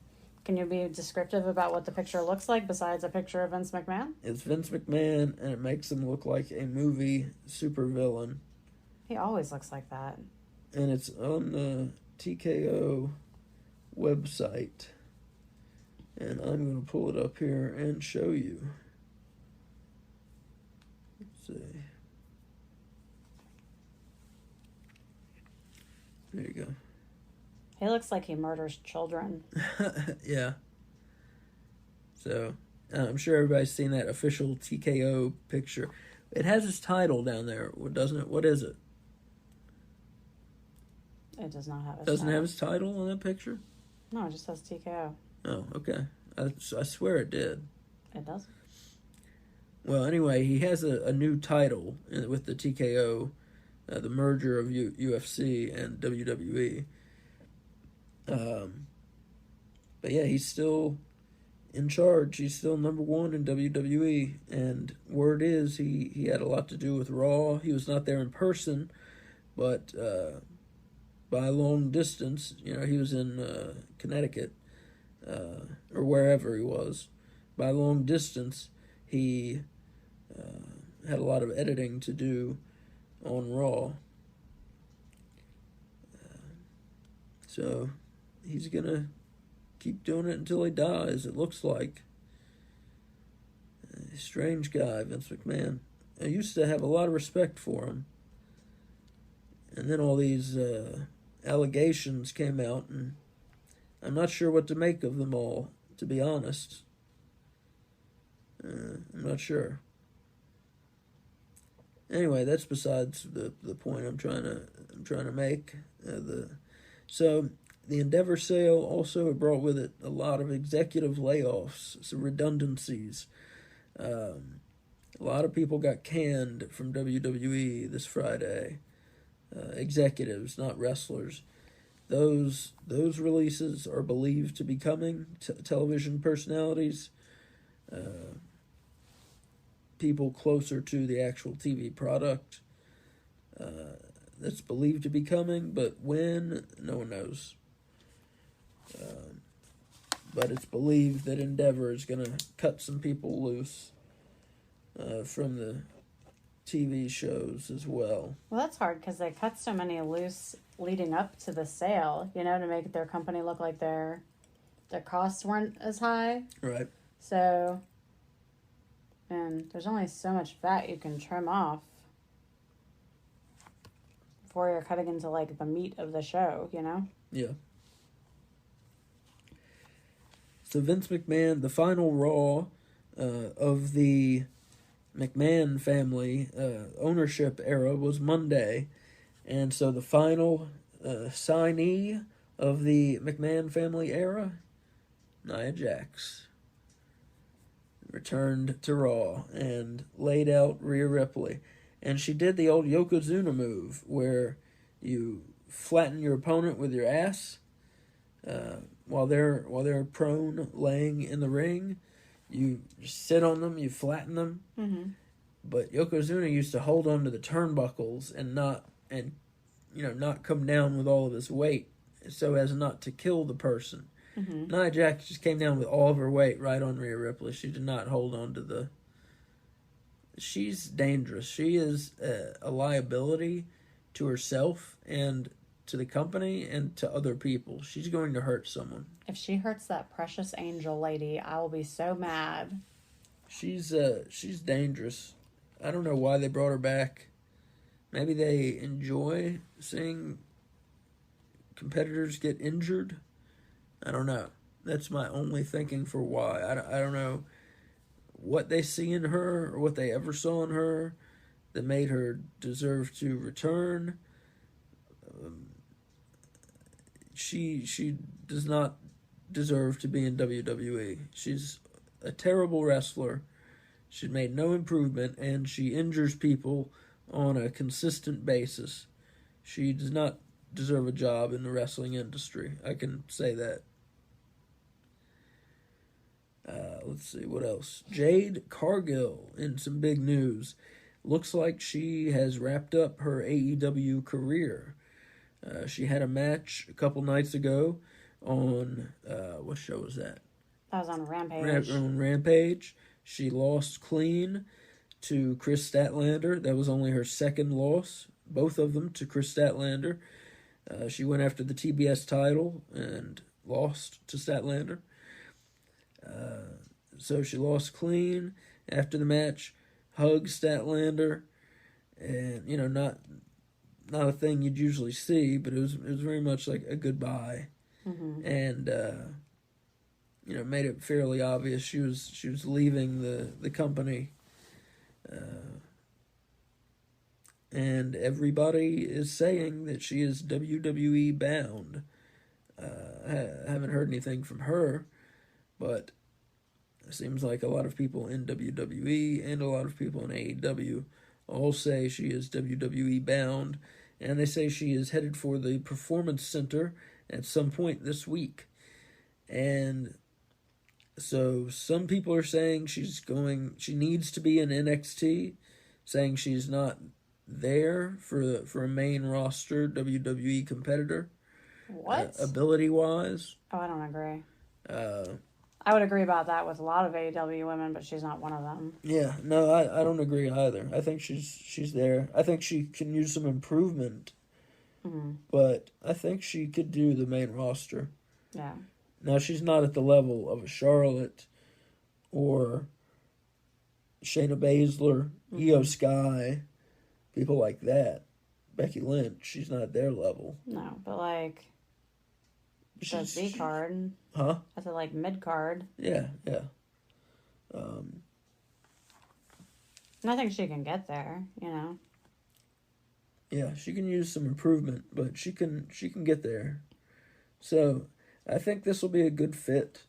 Can you be descriptive about what the picture looks like besides a picture of Vince McMahon? It's Vince McMahon, and it makes him look like a movie supervillain. He always looks like that. And it's on the TKO website. And I'm going to pull it up here and show you. Let's see. There you go. He looks like he murders children. Yeah. So, I'm sure everybody's seen that official TKO picture. It has his title down there, doesn't it? What is it? It does not have his Doesn't title. have his title on that picture? No, it just says TKO. Oh, okay. I swear it did. It does? Well, anyway, he has a new title with the TKO, the merger of UFC and WWE. But yeah, he's still in charge. He's still number one in WWE. And word is he had a lot to do with Raw. He was not there in person, but by a long distance, he was in Connecticut, or wherever he was. By a long distance, he had a lot of editing to do on Raw. So he's going to keep doing it until he dies, it looks like. Strange guy, Vince McMahon. I used to have a lot of respect for him. And then all these allegations came out, and I'm not sure what to make of them all, to be honest. I'm not sure. Anyway, that's besides the point I'm trying to make. So the Endeavor sale also brought with it a lot of executive layoffs, some redundancies. A lot of people got canned from WWE this Friday. Executives, not wrestlers. those releases are believed to be coming. Television personalities, people closer to the actual TV product. That's believed to be coming, but when, no one knows. But it's believed that Endeavor is going to cut some people loose from the TV shows as well. Well, that's hard because they cut so many loose leading up to the sale, to make their company look like their costs weren't as high. Right. So, and there's only so much fat you can trim off before you're cutting into, like, the meat of the show, Yeah. So Vince McMahon, the final Raw of the McMahon family ownership era was Monday. And so the final signee of the McMahon family era, Nia Jax, returned to Raw and laid out Rhea Ripley. And she did the old Yokozuna move where you flatten your opponent with your ass while they're prone laying in the ring. You sit on them, you flatten them. Mm-hmm. But Yokozuna used to hold on to the turnbuckles and not come down with all of his weight so as not to kill the person. Mm-hmm. Nia Jax just came down with all of her weight right on Rhea Ripley. She did not hold on to the... She's dangerous. She is a liability to herself and to the company and to other people. She's going to hurt someone. If she hurts that precious angel lady, I will be so mad. She's dangerous. I don't know why they brought her back. Maybe they enjoy seeing competitors get injured. I don't know. That's my only thinking for why. I don't know what they see in her or what they ever saw in her that made her deserve to return. She does not deserve to be in WWE. She's a terrible wrestler. She's made no improvement, and she injures people on a consistent basis. She does not deserve a job in the wrestling industry. I can say that. Let's see, what else? Jade Cargill in some big news. Looks like she has wrapped up her AEW career. She had a match a couple nights ago on, what show was that? That was on Rampage. On Rampage. She lost clean to Chris Statlander. That was only her second loss. Both of them to Chris Statlander. She went after the TBS title and lost to Statlander. So she lost clean after the match, hugged Statlander, and not a thing you'd usually see, but it was very much like a goodbye, mm-hmm. and made it fairly obvious she was leaving the company, and everybody is saying that she is WWE bound. I haven't heard anything from her, but it seems like a lot of people in WWE and a lot of people in AEW all say she is WWE bound, and they say she is headed for the Performance Center at some point this week. And so some people are saying she needs to be in NXT, saying she's not there for a main roster WWE competitor. What? Ability-wise. Oh, I don't agree. I would agree about that with a lot of AEW women, but she's not one of them. Yeah, no, I don't agree either. I think she's there. I think she can use some improvement, mm-hmm. but I think she could do the main roster. Yeah. Now, she's not at the level of a Charlotte or Shayna Baszler, mm-hmm. Io Sky, people like that. Becky Lynch, she's not at their level. No, but like... That's B card. Huh? I said like mid card. Yeah. And I think she can get there, Yeah, she can use some improvement, but she can get there. So I think this will be a good fit.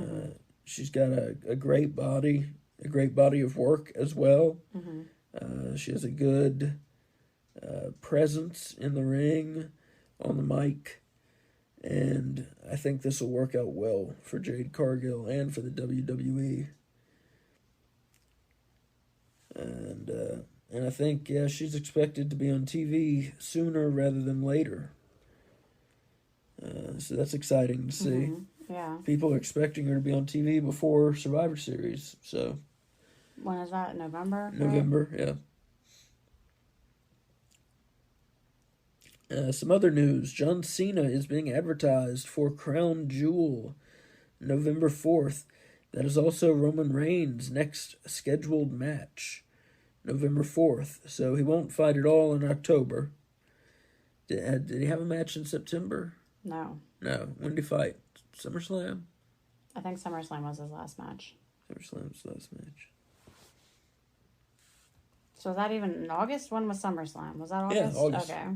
Mm-hmm. She's got a great body of work as well. Mm-hmm. She has a good presence in the ring. on the mic. And I think this will work out well for Jade Cargill and for the WWE. And I think, yeah, she's expected to be on TV sooner rather than later. So that's exciting to see. Mm-hmm. Yeah. People are expecting her to be on TV before Survivor Series. So when is that? November? November, right? Yeah. Some other news. John Cena is being advertised for Crown Jewel November 4th. That is also Roman Reigns' next scheduled match, November 4th. So he won't fight at all in October. Did he have a match in September? No. When did he fight? SummerSlam? I think SummerSlam was his last match. SummerSlam was the last match. So was that even in August? When was SummerSlam? Was that August? Yeah, August. Okay.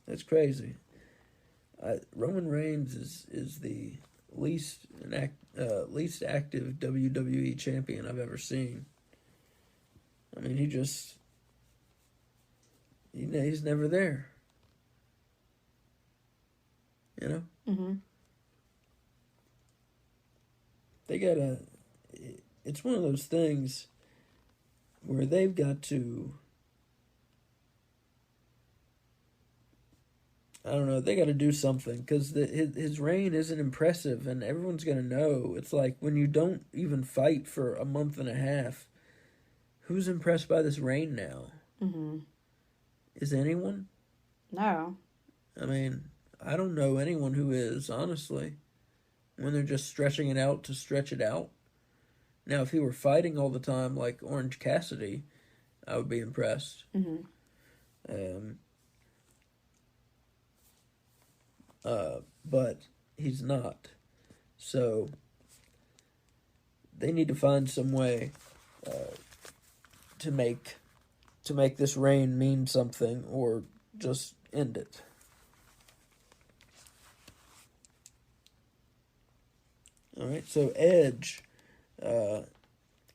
That's crazy. Roman Reigns is the least active WWE champion I've ever seen. I mean, he's never there. You know? Mm-hmm. It's one of those things where they've got to, I don't know, they got to do something, because his reign isn't impressive, and everyone's going to know. It's like, when you don't even fight for a month and a half, who's impressed by this reign now? Mm-hmm. Is anyone? No. I mean, I don't know anyone who is, honestly, when they're just stretching it out to stretch it out. Now, if he were fighting all the time like Orange Cassidy, I would be impressed. Mm-hmm. But he's not. So they need to find some way to make this reign mean something, or just end it. All right, so Edge,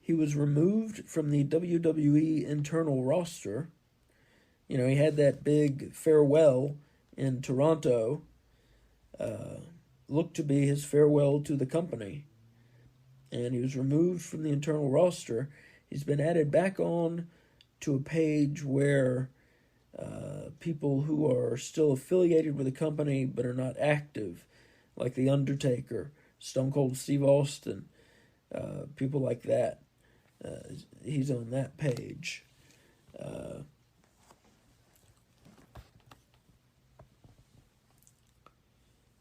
he was removed from the WWE internal roster. You know, he had that big farewell in Toronto, looked to be his farewell to the company. And he was removed from the internal roster. He's been added back on to a page where people who are still affiliated with the company but are not active, like The Undertaker, Stone Cold Steve Austin, people like that. He's on that page.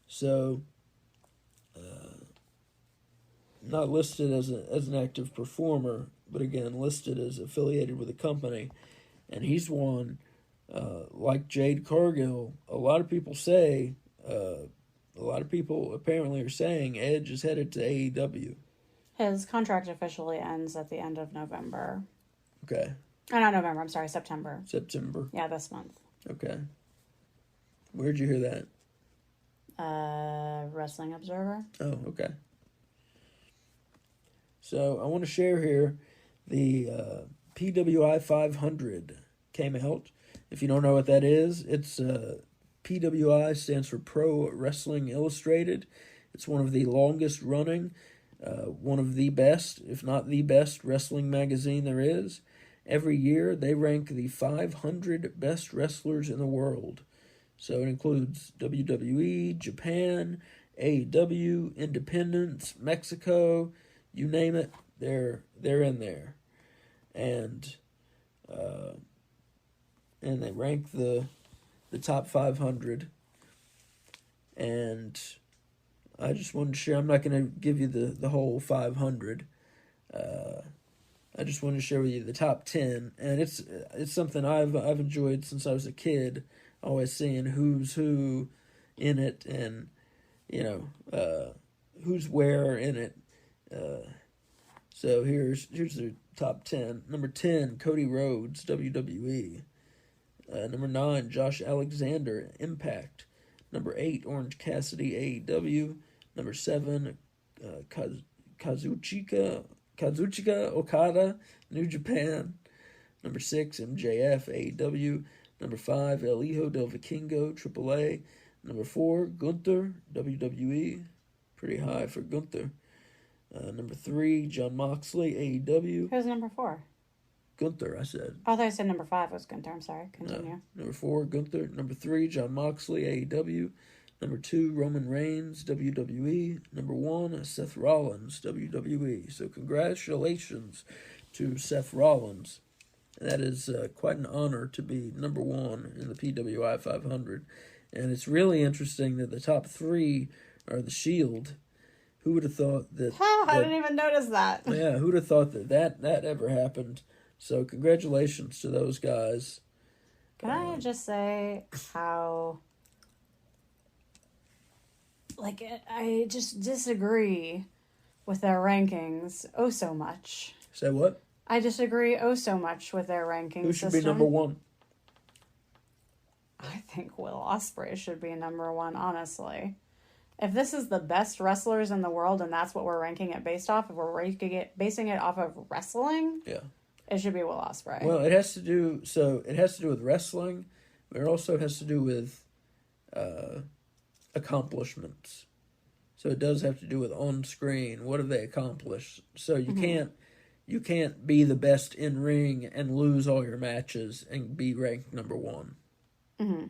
So, not listed as an active performer, but again, listed as affiliated with the company. And he's one, like Jade Cargill, a lot of people apparently are saying Edge is headed to AEW. His contract officially ends at the end of November. Okay. Not November, I'm sorry, September. September. Yeah, this month. Okay. Where'd you hear that? Wrestling Observer. Oh, okay. So I want to share here the PWI 500 came out. If you don't know what that is, it's PWI stands for Pro Wrestling Illustrated. It's one of the longest running, one of the best, if not the best, wrestling magazine there is. Every year they rank the 500 best wrestlers in the world. So it includes WWE, Japan, AEW, Independence, Mexico, you name it, they're in there. And they rank the top 500. And I just wanted to share, I'm not going to give you the whole 500. I just wanted to share with you the top 10. And it's something I've enjoyed since I was a kid, always seeing who's who in it, and, you know, who's where in it. So here's the top 10. Number 10, Cody Rhodes, WWE. Number 9, Josh Alexander, Impact. Number 8, Orange Cassidy, AEW. Number 7, Kazuchika Okada, New Japan. Number 6, MJF, AEW. Number 5, El Hijo del Vikingo, AAA. Number 4, Gunther, WWE. Pretty high for Gunther. Number 3, Jon Moxley, AEW. Who's number 4? Gunther, I said. Oh, I thought you said number 5 was Gunther. I'm sorry. Continue. No. Number 4, Gunther. Number 3, Jon Moxley, AEW. Number 2, Roman Reigns, WWE. Number 1, Seth Rollins, WWE. So congratulations to Seth Rollins. That is quite an honor to be number 1 in the PWI 500. And it's really interesting that the top 3 are the Shield. Who would have thought that... I didn't even notice that. Yeah, who would have thought that ever happened? So congratulations to those guys. Can I just say how... Like, I just disagree with their rankings oh so much. Say what? I disagree oh so much with their ranking Who should system. be number 1? I think Will Ospreay should be number 1, honestly. If this is the best wrestlers in the world and that's what we're ranking it based off, if we're basing it off of wrestling, Yeah. It should be Will Ospreay. Well, it has to do with wrestling, but it also has to do with accomplishments. So it does have to do with on screen. What have they accomplished? So you can't be the best in ring and lose all your matches and be ranked number 1. Mm-hmm.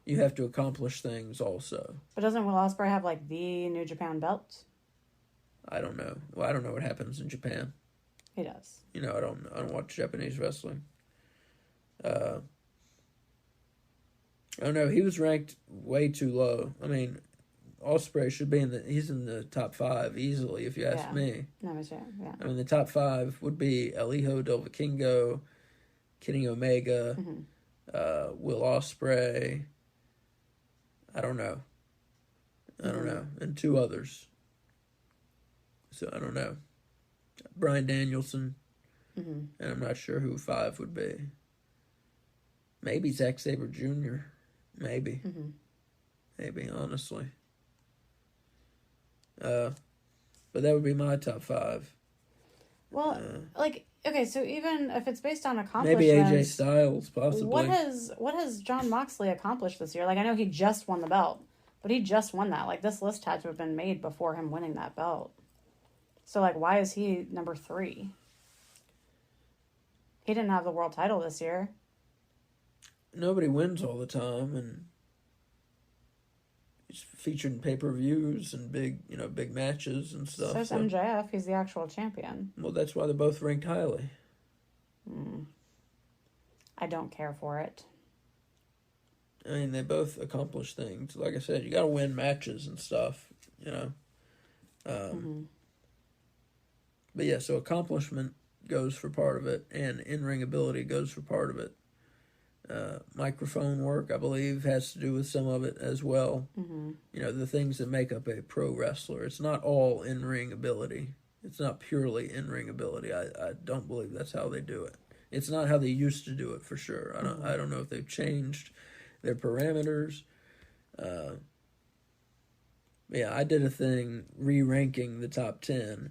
You have to accomplish things also. But doesn't Will Ospreay have like the New Japan belt? I don't know. Well, I don't know what happens in Japan. He does. You know, I don't watch Japanese wrestling. I don't know. He was ranked way too low. I mean, Ospreay should be he's in the top 5 easily, if you ask me. No, me too. Yeah. I mean, the top 5 would be El Hijo del Vikingo, Kenny Omega, Will Ospreay. I don't know. And 2 others. So I don't know. Bryan Danielson. And I'm not sure who 5 would be. Maybe Zack Sabre Jr. Maybe. Maybe, honestly. But that would be my top 5. Well, okay, so even if it's based on accomplishments... Maybe AJ Styles, possibly. What has Jon Moxley accomplished this year? Like, I know he just won the belt, but he just won that. Like, this list had to have been made before him winning that belt. So, like, why is he number 3? He didn't have the world title this year. Nobody wins all the time, and he's featured in pay-per-views and big matches and stuff. So is MJF. He's the actual champion. Well, that's why they're both ranked highly. I don't care for it. I mean, they both accomplish things. Like I said, you got to win matches and stuff, you know. But yeah, so accomplishment goes for part of it, and in-ring ability goes for part of it. Microphone work, I believe, has to do with some of it as well. You know, the things that make up a pro wrestler. It's not all in-ring ability. It's not purely in-ring ability. I don't believe that's how they do it. It's not how they used to do it, for sure. I don't know if they've changed their parameters. Yeah, I did a thing re-ranking the top 10.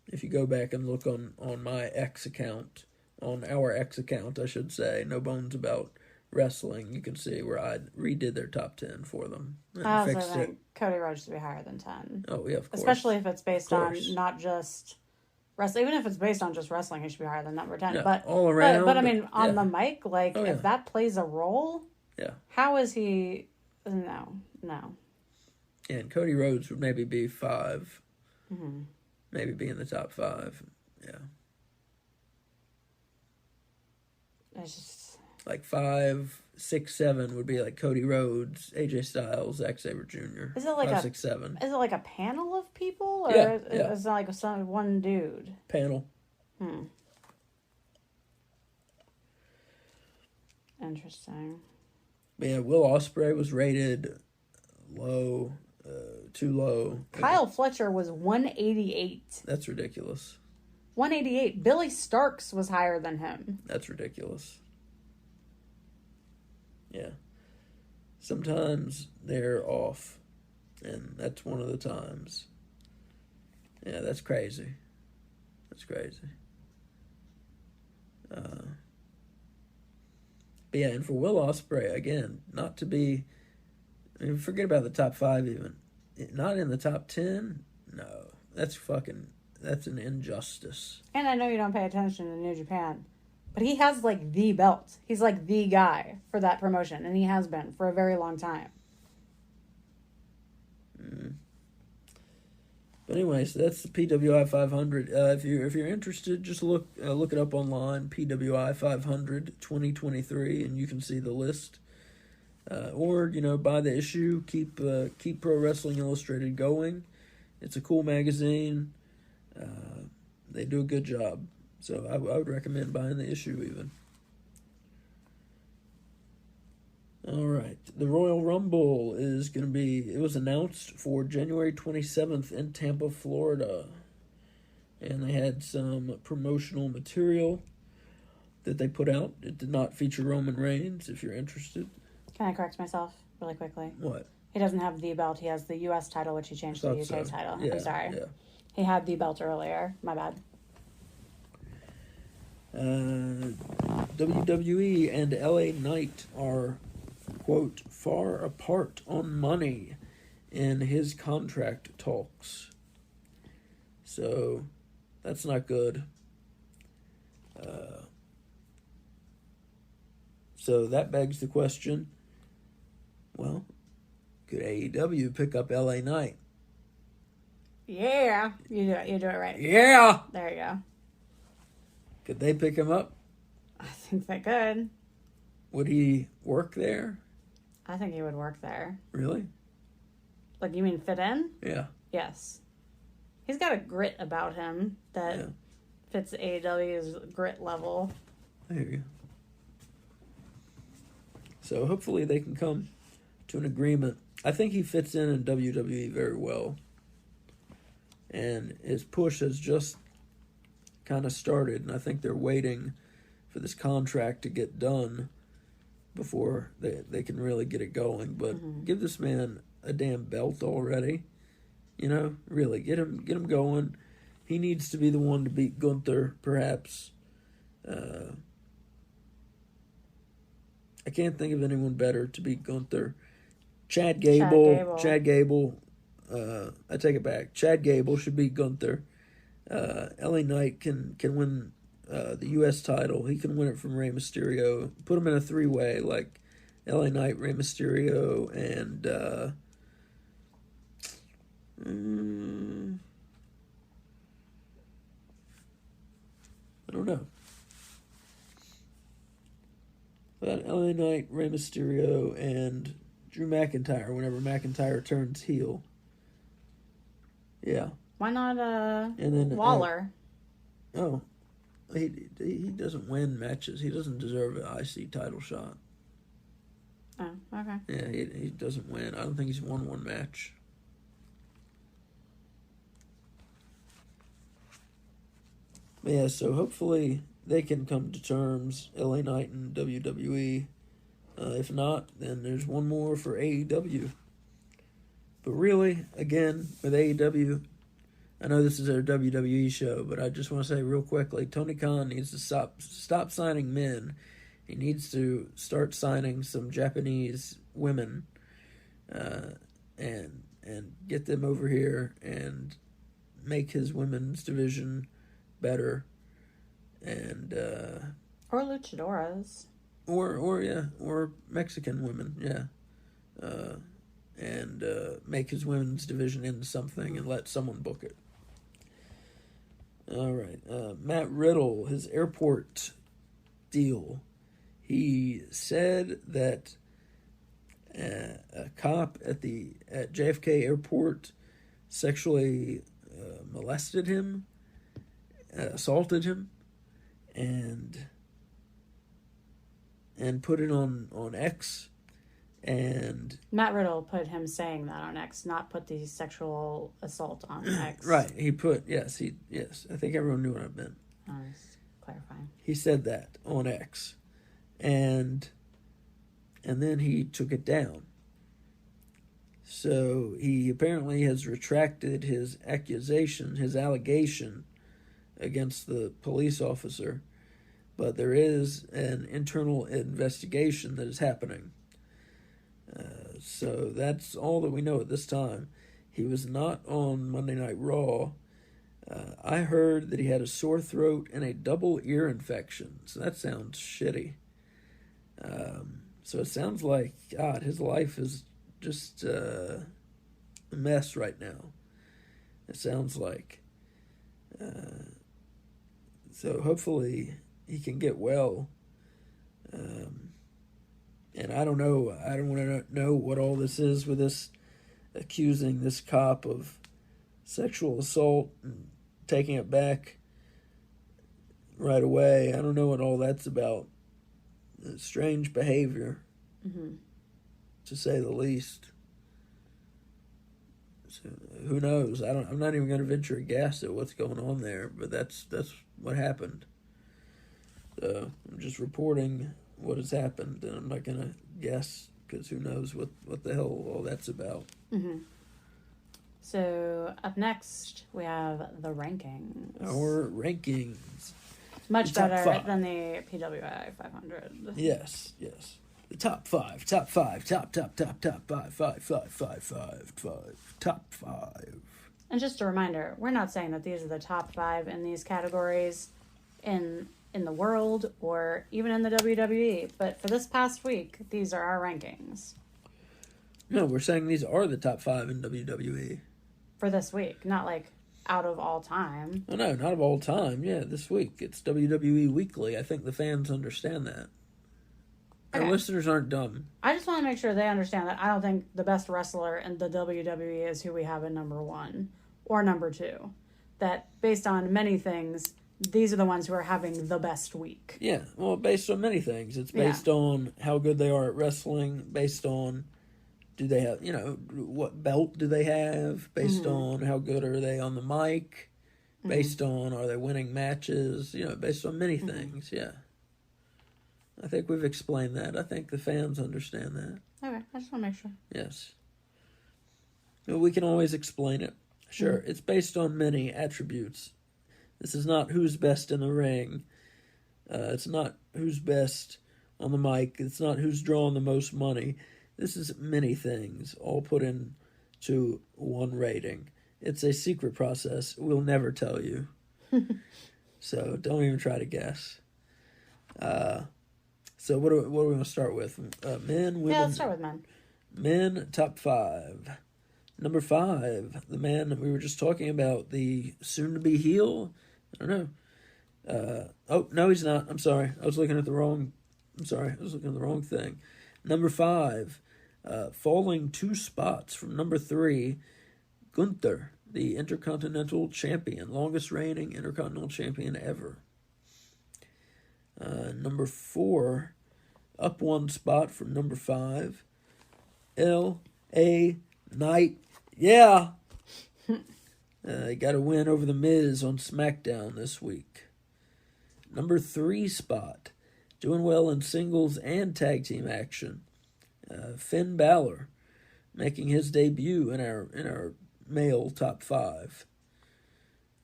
If you go back and look on my X account, on our X account, I should say, No Bones About Wrestling, you can see where I redid their top 10 for them. And I also fixed think it. Cody Rhodes should be higher than 10. Oh, yeah, of course. Especially if it's based on not just wrestling. Even if it's based on just wrestling, he should be higher than number 10. Yeah, but all around. But I mean, on the mic, like, yeah. if that plays a role, how is he... No. Yeah, and Cody Rhodes would maybe be 5. Maybe be in the top 5. Yeah. It's just... Like 5, 6, 7 would be like Cody Rhodes, AJ Styles, Zack Sabre Jr. Is it like 5, 6, 7. Is it like a panel of people? Or is it like one dude? Panel. Interesting. But yeah, Will Ospreay was rated low, too low. Kyle Fletcher was 188. That's ridiculous. 188. Billy Starks was higher than him. That's ridiculous. Yeah. Sometimes they're off, and that's one of the times. Yeah, that's crazy. That's crazy. But yeah, and for Will Ospreay, again, not to be, I mean, forget about the top 5 even. Not in the top 10? No. That's an injustice. And I know you don't pay attention to New Japan, but he has, like, the belt. He's, like, the guy for that promotion, and he has been for a very long time. But anyways, that's the PWI 500. If you're interested, just look it up online, PWI 500 2023, and you can see the list. Or buy the issue. Keep Pro Wrestling Illustrated going. It's a cool magazine. They do a good job, so I would recommend buying the issue even. All right, the Royal Rumble is going to be, it was announced for January 27th in Tampa, Florida. And they had some promotional material that they put out. It did not feature Roman Reigns, if you're interested. Can I correct myself really quickly? What? He doesn't have the belt. He has the U.S. title, which he changed to the U.K. title. Yeah, I'm sorry. Yeah. He had the belt earlier. My bad. WWE and LA Knight are, quote, far apart on money in his contract talks. So, that's not good. So that begs the question, well, could AEW pick up LA Knight? Yeah. You do it right. Yeah! There you go. Could they pick him up? I think they could. Would he work there? I think he would work there. Really? Like, you mean fit in? Yeah. Yes. He's got a grit about him that fits AEW's grit level. There you go. So hopefully they can come to an agreement. I think he fits in WWE very well. And his push has just kind of started, and I think they're waiting for this contract to get done before they can really get it going. But give this man a damn belt already. Really, get him going. He needs to be the one to beat Gunther, perhaps. I can't think of anyone better to beat Gunther. Chad Gable. I take it back. Chad Gable should beat Gunther. LA Knight can win the U.S. title. He can win it from Rey Mysterio. Put him in a 3-way, like LA Knight, Rey Mysterio, and I don't know. But LA Knight, Rey Mysterio, and Drew McIntyre whenever McIntyre turns heel. Yeah. Why not and then Waller? He doesn't win matches. He doesn't deserve an IC title shot. Oh, okay. Yeah, he doesn't win. I don't think he's won one match. But yeah, so hopefully they can come to terms, LA Knight and WWE. If not, then there's one more for AEW. But really, again, with AEW, I know this is our WWE show, but I just want to say real quickly, Tony Khan needs to stop signing men. He needs to start signing some Japanese women, and get them over here and make his women's division better, and or luchadoras, or Mexican women, and make his women's division into something and let someone book it. All right, Matt Riddle, his airport deal. He said that a cop at JFK Airport sexually molested him, assaulted him, and put it on X. And Matt Riddle put him saying that on X, not put the sexual assault on X. Right. He put yes. I think everyone knew what I meant. I was clarifying. He said that on X, and then he took it down. So he apparently has retracted his allegation against the police officer, but there is an internal investigation that is happening. So that's all that we know at this time. He was not on Monday Night Raw. I heard that he had a sore throat and a double ear infection. So that sounds shitty. So it sounds like, God, his life is just a mess right now. It sounds like. So hopefully he can get well. And I don't know. I don't want to know what all this is with this accusing this cop of sexual assault and taking it back right away. I don't know what all that's about. Strange behavior, to say the least. So who knows? I'm not even going to venture a guess at what's going on there. But that's what happened. So I'm just reporting what has happened, and I'm not going to guess because who knows what the hell all that's about. So up next we have the rankings. Our rankings. Much better than the PWI 500. Yes. The top five, top five. And just a reminder, we're not saying that these are the top 5 in these categories in the world or even in the WWE, but for this past week, these are our rankings. No, we're saying these are the top 5 in WWE. For this week, not like out of all time. Oh, no, not of all time. Yeah, this week. It's WWE Weekly. I think the fans understand that. Our listeners aren't dumb. I just want to make sure they understand that I don't think the best wrestler in the WWE is who we have in number 1 or number 2. That based on many things, these are the ones who are having the best week. Yeah, well, based on many things. It's based on how good they are at wrestling, based on do they have, what belt do they have, based on how good are they on the mic, based on are they winning matches, based on many things, yeah. I think we've explained that. I think the fans understand that. Okay, I just want to make sure. Yes. We can always explain it. Sure, it's based on many attributes. This is not who's best in the ring. It's not who's best on the mic. It's not who's drawing the most money. This is many things, all put into one rating. It's a secret process. We'll never tell you. So don't even try to guess. So what do we want to start with? Men, women? Yeah, let's start with men. Men, top 5. Number 5, the man we were just talking about, the soon-to-be heel. I don't know. Oh, no, he's not. I'm sorry. I was looking at the wrong thing. Number 5, falling 2 spots from number 3, Gunther, the Intercontinental Champion, longest reigning Intercontinental Champion ever. Number 4, up 1 spot from number 5, L.A. Knight. Yeah! He got a win over The Miz on SmackDown this week. Number 3 spot, doing well in singles and tag team action. Finn Balor, making his debut in our male top 5.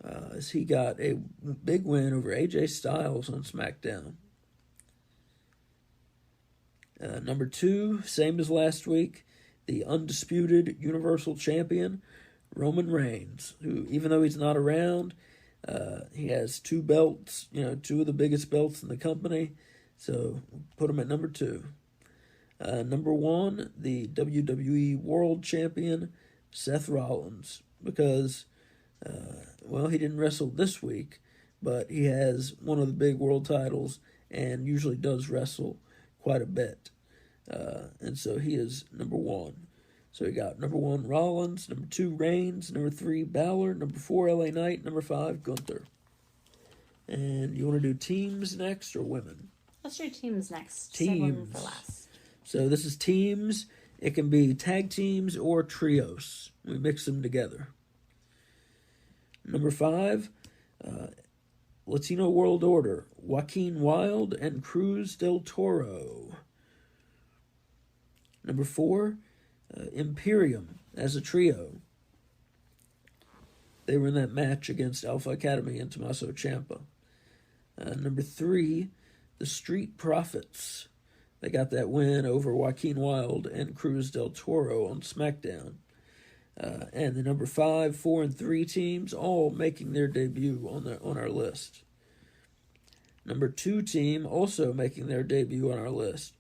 As he got a big win over AJ Styles on SmackDown. Number 2, same as last week, the undisputed Universal Champion, Roman Reigns, who, even though he's not around, he has 2 belts, 2 of the biggest belts in the company, so put him at number 2. Number 1, the WWE World Champion, Seth Rollins, because, he didn't wrestle this week, but he has one of the big world titles and usually does wrestle quite a bit. And so he is number 1. So we got number 1, Rollins, number 2, Reigns, number 3, Balor, number 4, LA Knight, number 5, Gunther. And you want to do teams next or women? Let's do teams next. Teams. Save women for last. So this is teams. It can be tag teams or trios. We mix them together. Number 5, Latino World Order, Joaquin Wilde and Cruz del Toro. Number 4, Imperium as a trio. They were in that match against Alpha Academy and Tommaso Ciampa. Number 3, the Street Profits. They got that win over Joaquin Wilde and Cruz del Toro on SmackDown. And the number 5, 4, and 3 teams all making their debut on our list. Number 2 team also making their debut on our list.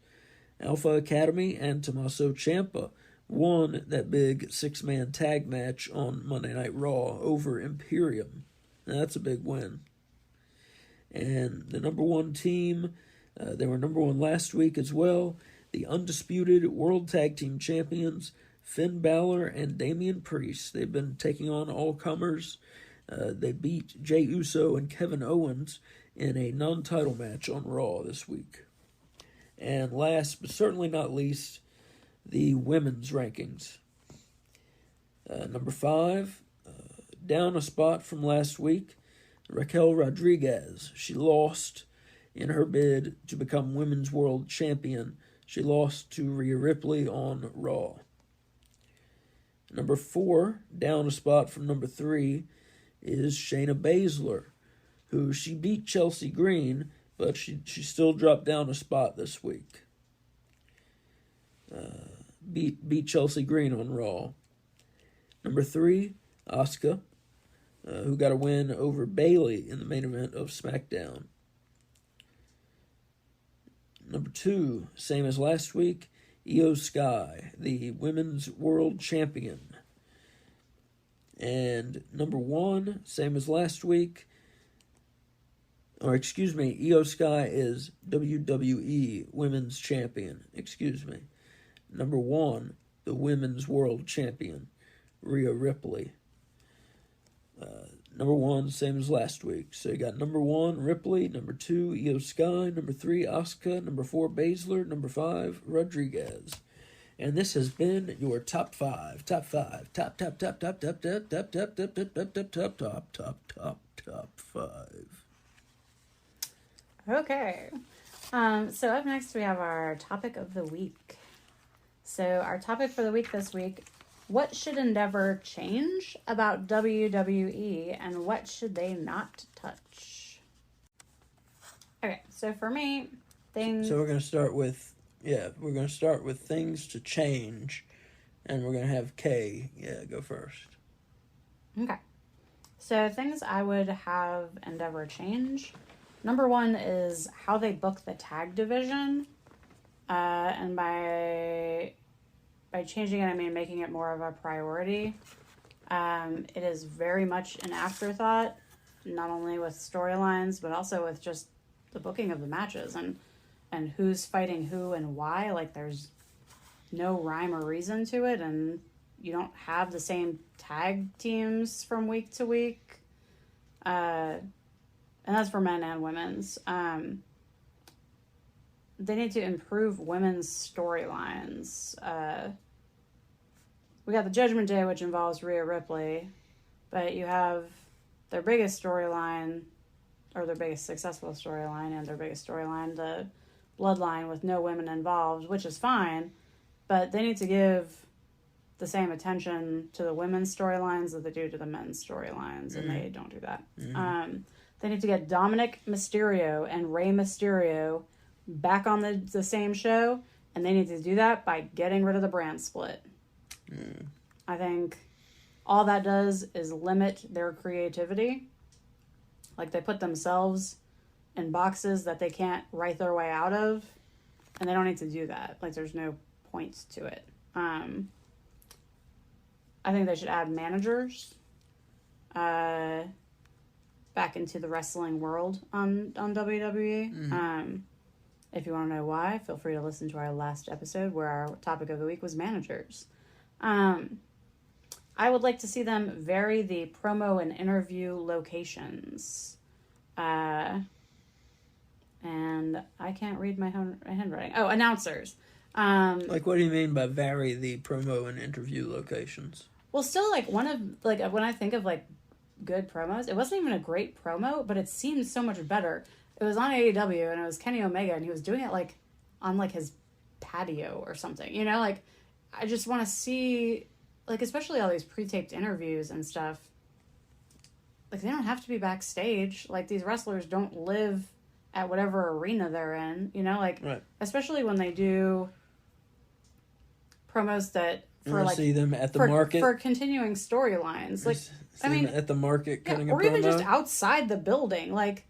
Alpha Academy and Tommaso Ciampa won that big 6-man tag match on Monday Night Raw over Imperium. Now, that's a big win. And the number 1 team, they were number 1 last week as well. The undisputed World Tag Team Champions, Finn Balor and Damian Priest. They've been taking on all-comers. They beat Jey Uso and Kevin Owens in a non-title match on Raw this week. And last, but certainly not least, the women's rankings. Number 5, down a spot from last week, Raquel Rodriguez. She lost in her bid to become Women's World Champion. She lost to Rhea Ripley on Raw. Number 4, down a spot from number 3, is Shayna Baszler, who she beat Chelsea Green, but she still dropped down a spot this week. Beat Chelsea Green on Raw. Number 3, Asuka, who got a win over Bayley in the main event of SmackDown. Number 2, same as last week, Io Sky, the Women's World Champion. And number 1, same as last week, Io Sky is WWE Women's Champion. Number 1, the Women's World Champion, Rhea Ripley. Number 1, same as last week. So you got number 1, Ripley. Number 2, Io Sky. Number 3, Asuka. Number 4, Baszler. Number 5, Rodriguez. And this has been your top 5. Top 5. Top 5. Okay. So up next we have our topic of the week. So our topic for the week this week: what should Endeavor change about WWE and what should they not touch? Okay, so for me, things... So we're going to start with, things to change, and we're going to have Kay, go first. Okay. So things I would have Endeavor change. Number 1 is how they book the tag division. And by changing it, I mean making it more of a priority. It is very much an afterthought, not only with storylines, but also with just the booking of the matches and who's fighting who and why. Like, there's no rhyme or reason to it, and you don't have the same tag teams from week to week. And that's for men and women's. They need to improve women's storylines. We got the Judgment Day, which involves Rhea Ripley, but you have their biggest storyline, or their biggest successful storyline, and their biggest storyline, the Bloodline, with no women involved, which is fine, but they need to give the same attention to the women's storylines that they do to the men's storylines, and they don't do that. They need to get Dominic Mysterio and Rey Mysterio back on the same show, and they need to do that by getting rid of the brand split. I think all that does is limit their creativity. Like, they put themselves in boxes that they can't write their way out of, and they don't need to do that. Like, there's no point to it. I think they should add managers back into the wrestling world on WWE. If you want to know why, feel free to listen to our last episode where our topic of the week was managers. I would like to see them vary the promo and interview locations. And I can't read my handwriting. Oh, announcers. Like, what do you mean by vary the promo and interview locations? Well, still, when I think of, good promos, it wasn't even a great promo, but it seemed so much better. It was on AEW, and it was Kenny Omega, and he was doing it, on, his patio or something. You know, I just want to see, especially all these pre-taped interviews and stuff. They don't have to be backstage. These wrestlers don't live at whatever arena they're in, you know, like, right. especially when they do promos that for like see them at the market for continuing storylines, like I mean at the market cutting a or promo. even just outside the building, like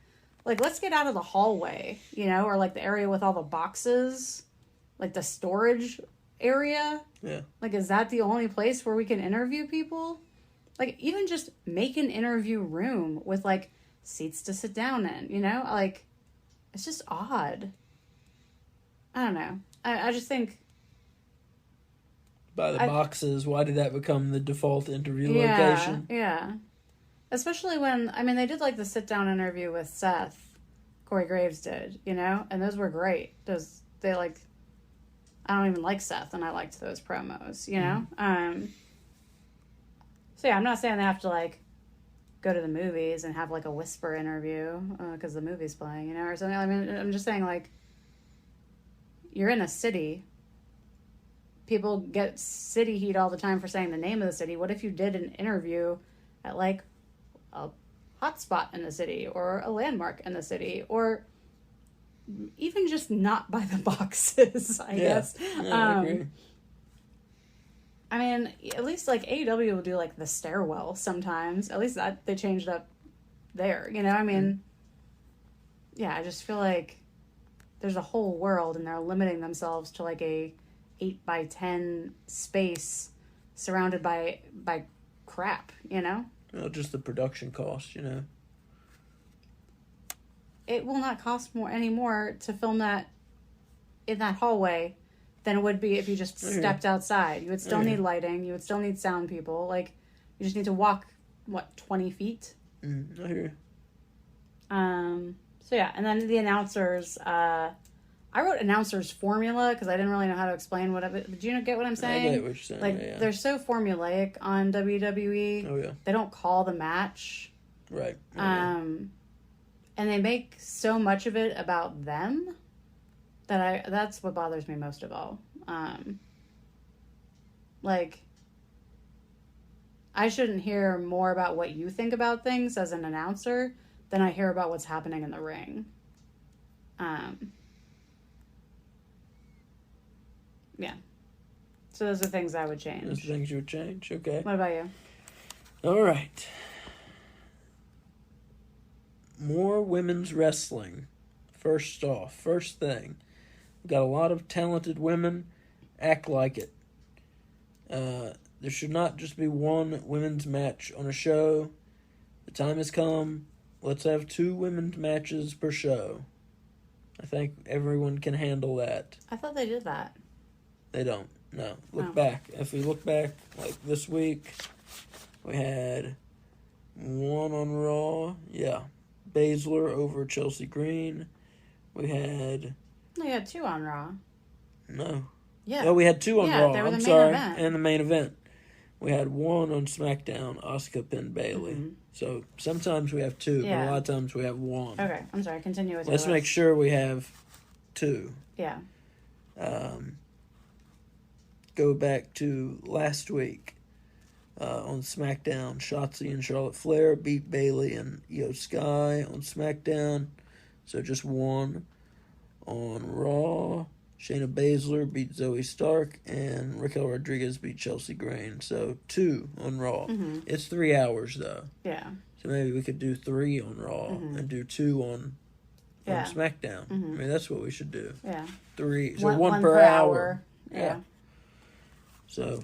let's get out of the hallway, you know, or like the area with all the boxes, like the storage area. Yeah. Like, is that the only place where we can interview people? Like, even just make an interview room with like seats to sit down in, you know, like it's just odd. I don't know. I just think by the boxes, why did that become the default interview location? Yeah. Especially when, I mean, they did like the sit down interview with Seth, Corey Graves did, you know, and those were great. They like, I don't even like Seth, and I liked those promos, you know? So yeah, I'm not saying they have to like go to the movies and have like a whisper interview because the movie's playing, you know, or something. I mean, I'm just saying, like, you're in a city. People get city heat all the time for saying the name of the city. What if you did an interview at like a hotspot in the city or a landmark in the city, or even just not by the boxes, I guess. Yeah, I agree. I mean, at least like AEW will do like the stairwell sometimes. At least that they changed up there, you know? I mean, yeah, I just feel like there's a whole world and they're limiting themselves to like a 8x10 space surrounded by crap, you know? Well, just the production cost, you know. It will not cost any more to film that in that hallway than it would be if you just stepped outside. You would still need lighting. You would still need sound people. Like, you just need to walk, 20 feet? I hear you. So, yeah. And then the announcers, I wrote announcers formula because I didn't really know how to explain what it. Did you get what I'm saying? I get what you're saying. Like, they're so formulaic on WWE. Oh, yeah. They don't call the match. Right. And they make so much of it about them that's what bothers me most of all. Like, I shouldn't hear more about what you think about things as an announcer than I hear about what's happening in the ring. Yeah. So those are things I would change. Those are things you would change? Okay. What about you? All right. More women's wrestling. First thing. We've got a lot of talented women. Act like it. There should not just be one women's match on a show. The time has come. Let's have 2 women's matches per show. I think everyone can handle that. I thought they did that. They don't. No. Look back. If we look back, like this week, we had 1 on Raw. Yeah. Baszler over Chelsea Green. We had... No, you had 2 on Raw. No. Yeah. No, we had 2 on Raw. They were the I'm main sorry. event. And the main event. We had 1 on SmackDown. Asuka pinned Bayley. Mm-hmm. So sometimes we have 2, but a lot of times we have 1. Okay, I'm sorry. Continue with Let's make sure we have 2. Yeah. Go back to last week on SmackDown. Shotzi and Charlotte Flair beat Bayley and Io Sky on SmackDown. So just 1. On Raw, Shayna Baszler beat Zoe Stark and Raquel Rodriguez beat Chelsea Green. So 2 on Raw. Mm-hmm. It's 3 hours though. Yeah. So maybe we could do 3 on Raw and do 2 on SmackDown. I mean, that's what we should do. Yeah. 3. So 1 per hour. Yeah. So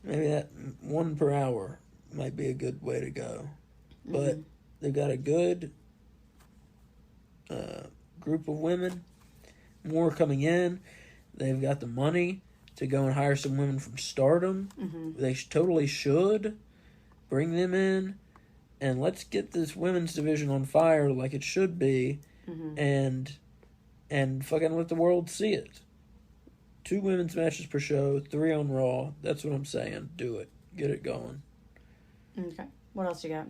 maybe that 1 per hour might be a good way to go. But they've got a good group of women, more coming in. They've got the money to go and hire some women from Stardom. They totally should bring them in, and let's get this women's division on fire like it should be, and fucking let the world see it. 2 women's matches per show, 3 on Raw. That's what I'm saying. Do it. Get it going. Okay. What else you got?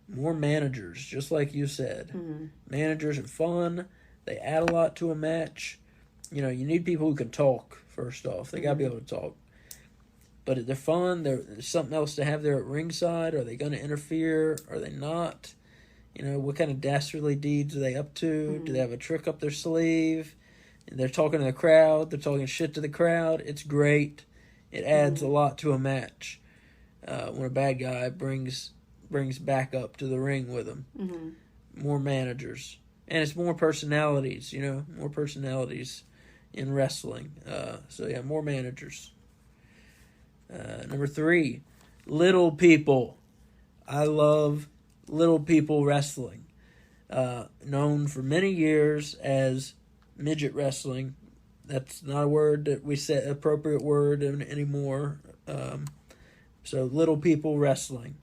More managers, just like you said. Managers are fun. They add a lot to a match. You know, you need people who can talk, first off. They got to be able to talk. But they're fun. There's something else to have there at ringside. Are they going to interfere? Are they not? what kind of dastardly deeds are they up to? Do they have a trick up their sleeve? And they're talking to the crowd. They're talking shit to the crowd. It's great. It adds a lot to a match when a bad guy brings back up to the ring with him. More managers. And it's more personalities, more personalities in wrestling. More managers. Number 3, little people. I love little people wrestling. Known for many years as midget wrestling. That's not a word that we say appropriate word anymore. So little people wrestling.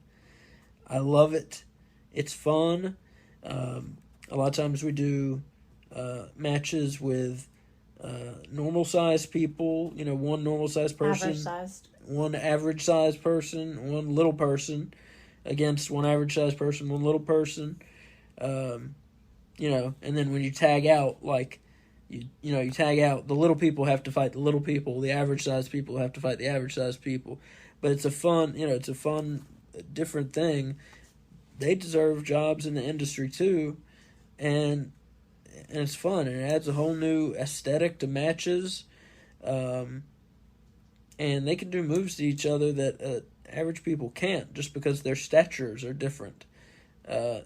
I love it. It's fun. A lot of times we do matches with normal sized people. One normal sized person, Average-sized. one average sized person, one little person against one average sized person, one little person. And then when you tag out, you tag out, the little people have to fight the little people, the average sized people have to fight the average sized people. But it's a fun, different thing. They deserve jobs in the industry too, and it's fun, and it adds a whole new aesthetic to matches. And they can do moves to each other that average people can't, just because their statures are different.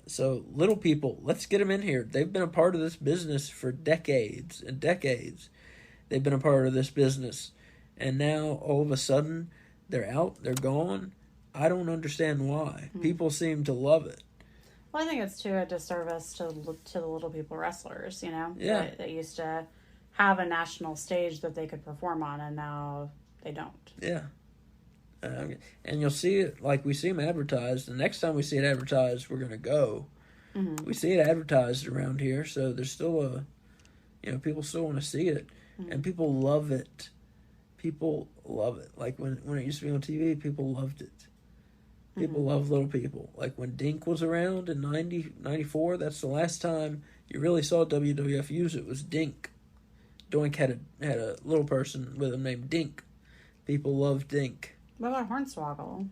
So little people, let's get them in here. They've been a part of this business for decades and decades. They've been a part of this business, and now all of a sudden they're out, they're gone. I don't understand why. People seem to love it. Well, I think it's too a disservice to the little people wrestlers, Yeah. That used to have a national stage that they could perform on, and now they don't. Yeah. And you'll see it, we see them advertised. The next time we see it advertised, we're going to go. We see it advertised around here, so there's still people still want to see it. And people love it. People love it. When it used to be on TV, people loved it. People love little people. When Dink was around in 94, that's the last time you really saw WWF use it, was Dink. Doink had a little person with him named Dink. People loved Dink. What about Hornswoggle?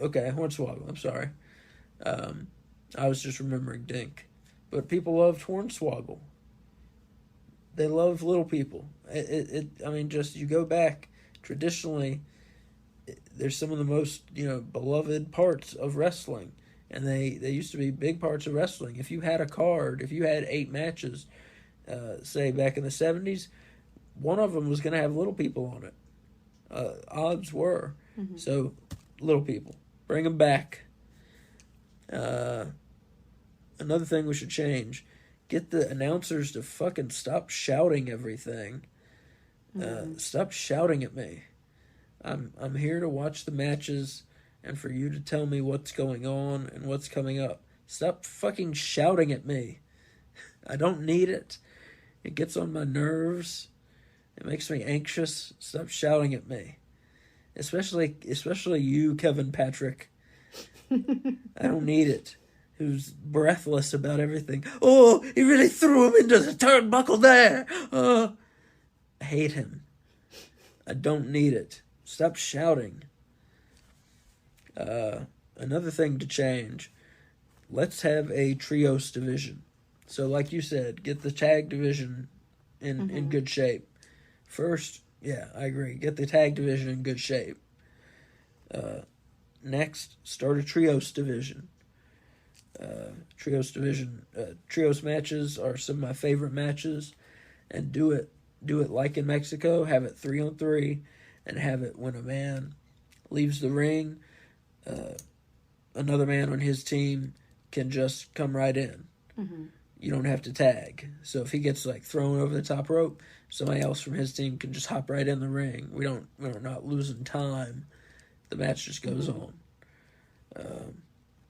Okay, Hornswoggle. I'm sorry. I was just remembering Dink. But people loved Hornswoggle. They love little people. Just you go back, traditionally, there's some of the most, beloved parts of wrestling. And they used to be big parts of wrestling. If you had a card, if you had 8 matches, say back in the 70s, one of them was going to have little people on it. Odds were. So, little people. Bring them back. Another thing we should change. Get the announcers to fucking stop shouting everything. Stop shouting at me. I'm here to watch the matches and for you to tell me what's going on and what's coming up. Stop fucking shouting at me. I don't need it. It gets on my nerves. It makes me anxious. Stop shouting at me. Especially you, Kevin Patrick. I don't need it. Who's breathless about everything. Oh, he really threw him into the turnbuckle there. I hate him. I don't need it. Stop shouting. Another thing to change. Let's have a trios division. So like you said, get the tag division in good shape. First, yeah, I agree. Get the tag division in good shape. Next, start a trios division. Trios matches are some of my favorite matches, and do it like in Mexico. Have it 3-on-3, and have it when a man leaves the ring, another man on his team can just come right in. You don't have to tag. So if he gets thrown over the top rope, somebody else from his team can just hop right in the ring. We're not losing time. The match just goes on.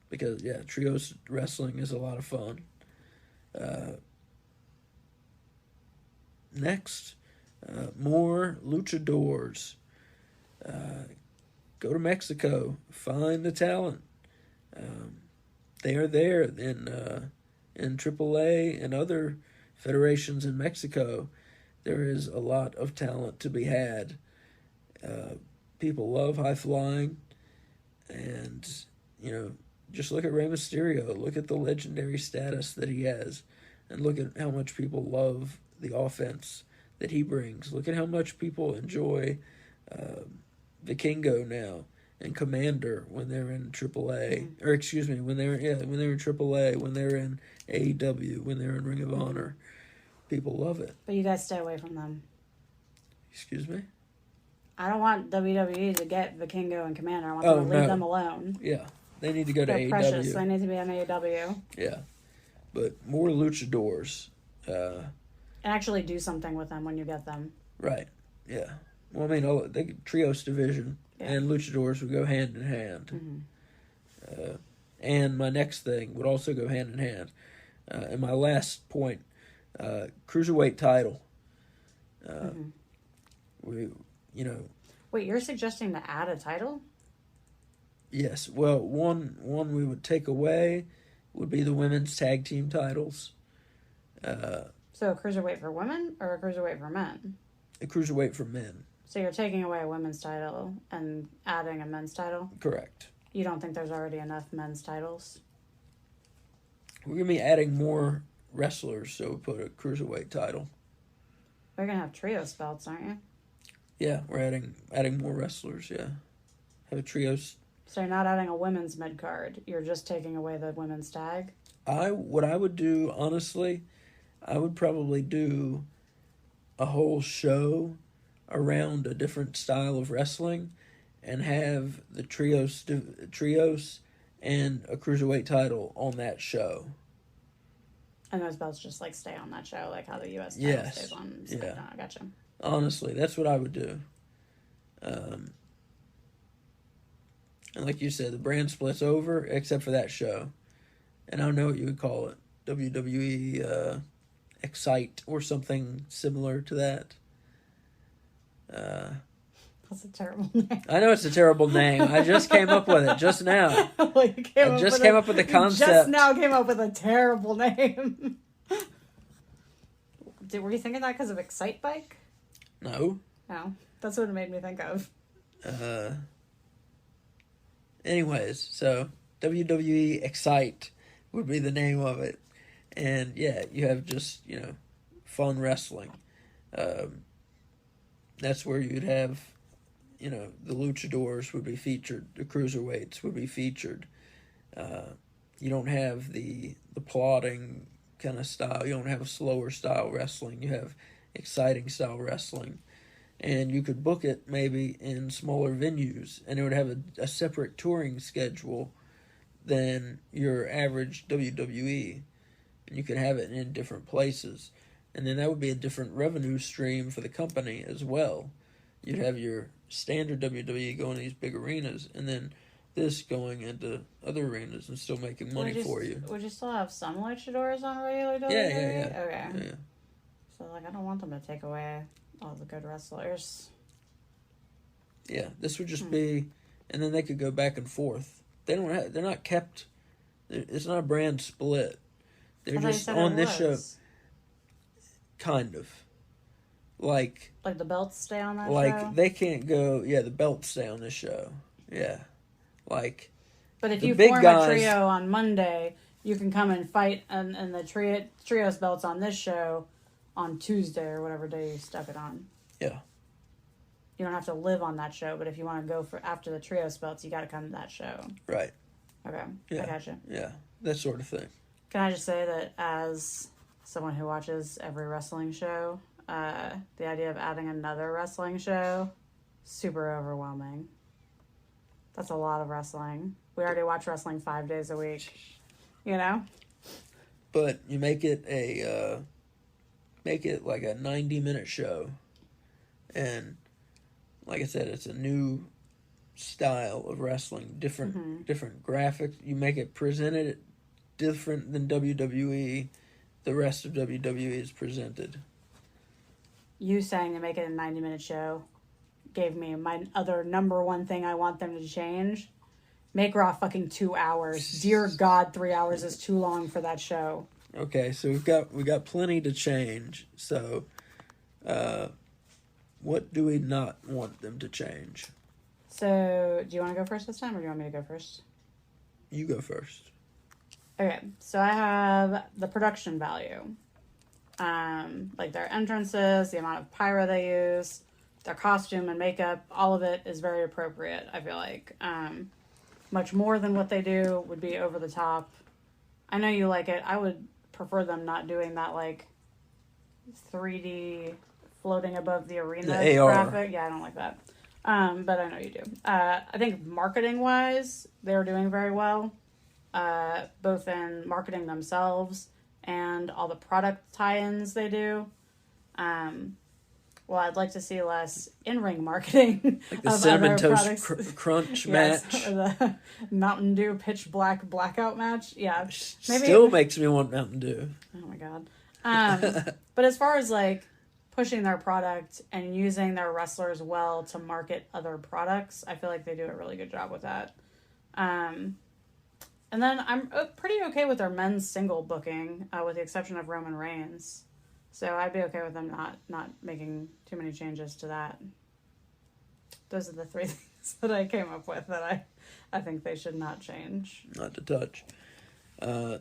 Because trios wrestling is a lot of fun. Next, more luchadors. Go to Mexico, find the talent. They are there in AAA and other federations in Mexico. There is a lot of talent to be had. People love high flying, and just look at Rey Mysterio. Look at the legendary status that he has, and look at how much people love the offense that he brings. Look at how much people enjoy Vikingo now and Commander when they're in AAA, or excuse me, when they're in AAA, when they're in AEW, when they're in Ring of Honor. People love it. But you guys stay away from them. Excuse me? I don't want WWE to get Vikingo and Commander. I want them to leave them alone. Yeah. They need to go to They're AEW. precious. They need to be on AEW. Yeah. But more luchadors. And actually do something with them when you get them. Right. Yeah. Well, I mean, the trios division and luchadors would go hand in hand. Mm-hmm. And my next thing would also go hand in hand. And my last point, cruiserweight title. We, Wait, you're suggesting to add a title? Yes. Well, one we would take away would be the women's tag team titles. So a cruiserweight for women or a cruiserweight for men? A cruiserweight for men. So you're taking away a women's title and adding a men's title? Correct. You don't think there's already enough men's titles? We're going to be adding more wrestlers, so we put a cruiserweight title. We're going to have trios belts, aren't you? Yeah, we're adding more wrestlers, yeah. Have a trios. So you're not adding a women's mid-card. You're just taking away the women's tag? What I would do, honestly, I would probably do a whole show around a different style of wrestling and have the trios and a cruiserweight title on that show. And those belts just stay on that show, like how the U.S. title stays on. Yeah. I gotcha. Honestly, that's what I would do. And like you said, the brand splits over except for that show. And I don't know what you would call it. WWE Excite or something similar to that. That's a terrible name. I know it's a terrible name. I just came up with it just now. Well, you came up with the concept. Just now came up with a terrible name. Were you thinking that because of Excite Bike? No. No. That's what it made me think of. Anyways, so WWE Excite would be the name of it. And yeah, you have just, fun wrestling. That's where you'd have, the luchadors would be featured, the cruiserweights would be featured. You don't have the plodding kind of style. You don't have a slower style wrestling. You have exciting style wrestling. And you could book it maybe in smaller venues, and it would have a separate touring schedule than your average WWE. And you could have it in different places. And then that would be a different revenue stream for the company as well. You'd have your standard WWE going to these big arenas, and then this going into other arenas and still making money for you. Would you still have some luchadors on regular WWE? Yeah. Okay. Yeah. So, I don't want them to take away all the good wrestlers. Yeah, this would just be, and then they could go back and forth. They're not kept. It's not a brand split. They're just on this show. Kind of. Like the belts stay on that show? Like, they can't go, the belts stay on this show. Yeah. Like, but if you form a trio on Monday, you can come and fight, and the trios belts on this show on Tuesday or whatever day you stuck it on. Yeah. You don't have to live on that show, but if you want to go for after the trios belts, you got to come to that show. Right. Okay. Yeah. I gotcha. Yeah. That sort of thing. Can I just say that as someone who watches every wrestling show, the idea of adding another wrestling show, super overwhelming. That's a lot of wrestling. We already watch wrestling 5 days a week, But you make it like a 90-minute show, and like I said, it's a new style of wrestling, different graphics. You make it presented different than WWE. The rest of WWE is presented. You saying to make it a 90-minute show gave me my other number one thing I want them to change. Make Raw fucking 2 hours. Dear God, 3 hours is too long for that show. Okay, so we got plenty to change. So, what do we not want them to change? So, do you want to go first this time, or do you want me to go first? You go first. Okay, so I have the production value. Like their entrances, the amount of pyro they use, their costume and makeup, all of it is very appropriate, I feel like. Much more than what they do would be over the top. I know you like it. I would prefer them not doing that, like, 3D floating above the arena The AR. graphic. Yeah, I don't like that. But I know you do. I think marketing-wise, they're doing very well. Both in marketing themselves and all the product tie-ins they do. Well, I'd like to see less in-ring marketing. Like the Cinnamon Toast Crunch yes, match. Or the Mountain Dew Pitch Black Blackout match. Yeah. Maybe Still makes me want Mountain Dew. Oh my God. But as far as like pushing their product and using their wrestlers well to market other products, I feel like they do a really good job with that. And then I'm pretty okay with their men's single booking, with the exception of Roman Reigns. So I'd be okay with them not making too many changes to that. Those are the three things that I came up with that I think they should not change. Not to touch. I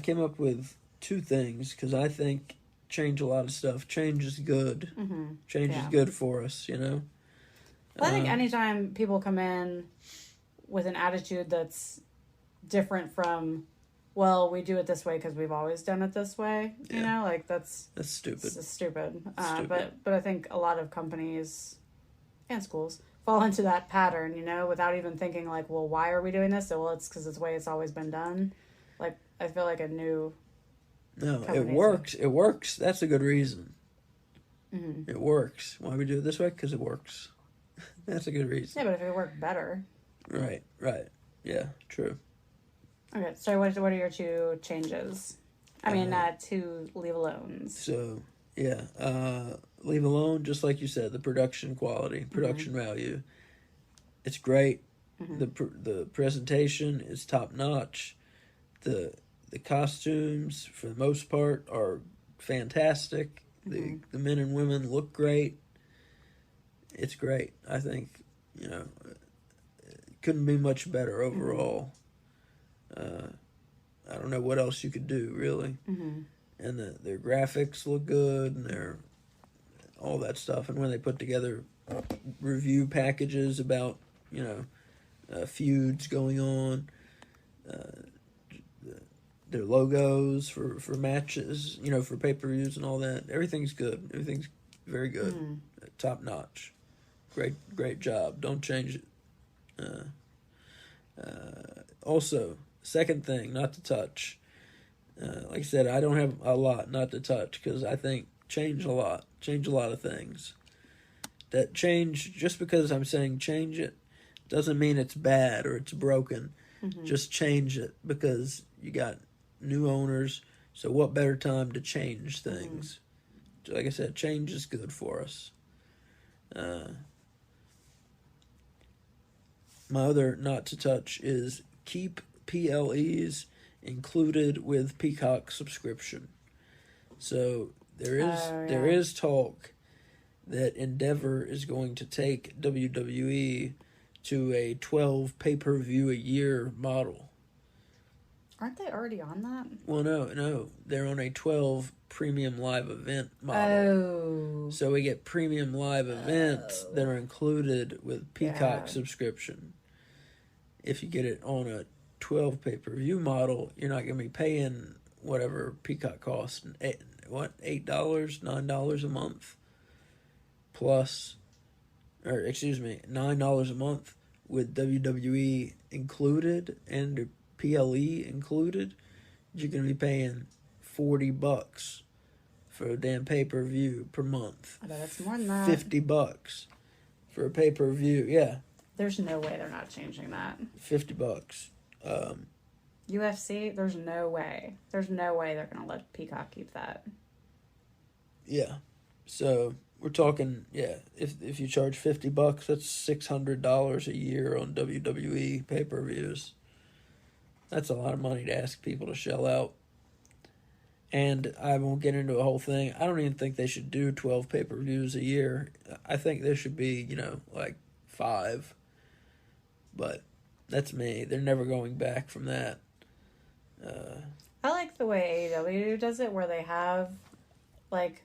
came up with two things because I think change a lot of stuff. Change is good. Mm-hmm. Change is good for us, you know? Well, I think anytime people come in with an attitude that's different from, well, we do it this way because we've always done it this way. You know, like that's stupid. It's stupid. But I think a lot of companies and schools fall into that pattern, you know, without even thinking like, well, why are we doing this? So, well, it's because it's the way it's always been done. Like, I feel like a new. No, it works. It works. That's a good reason. Mm-hmm. It works. Why we do it this way? Because it works. That's a good reason. Yeah, but if it worked better. Right. Yeah, true. Okay, so what are your two changes? I mean, two leave alones. So, yeah, leave alone, just like you said, the production quality, production value. It's great. Mm-hmm. The presentation is top notch. The costumes, for the most part, are fantastic. Mm-hmm. The men and women look great. It's great. I think, you know, it couldn't be much better overall. I don't know what else you could do, really. Mm-hmm. And their graphics look good, and their all that stuff. And when they put together review packages about, you know, feuds going on, their logos for matches, you know, for pay-per-views and all that, everything's good. Everything's very good. Mm-hmm. Top notch. Great job. Don't change it. Also, second thing, not to touch. Like I said, I don't have a lot not to touch because I think change a lot of things. That change, just because I'm saying change it, doesn't mean it's bad or it's broken. Mm-hmm. Just change it because you got new owners. So what better time to change things? Mm-hmm. Like I said, change is good for us. My other not to touch is keep PLEs included with Peacock subscription. So there is talk that Endeavor is going to take WWE to a 12 pay-per-view a year model. Aren't they already on that? Well, no. They're on a 12 premium live event model. Oh. So we get premium live events that are included with Peacock subscription. If you get it on a 12 pay-per-view model, you're not going to be paying whatever Peacock costs. $8, $9 a month. $9 a month with WWE included and PLE included. You're going to be paying $40 for a damn pay-per-view per month. I bet it's more than that. $50 for a pay-per-view. Yeah. There's no way they're not changing that. $50. UFC, there's no way. There's no way they're going to let Peacock keep that. Yeah. So we're talking, if you charge $50, that's $600 a year on WWE pay-per-views. That's a lot of money to ask people to shell out. And I won't get into a whole thing. I don't even think they should do 12 pay-per-views a year. I think there should be, like 5. But That's me. They're never going back from that. I like the way AEW does it, where they have, like,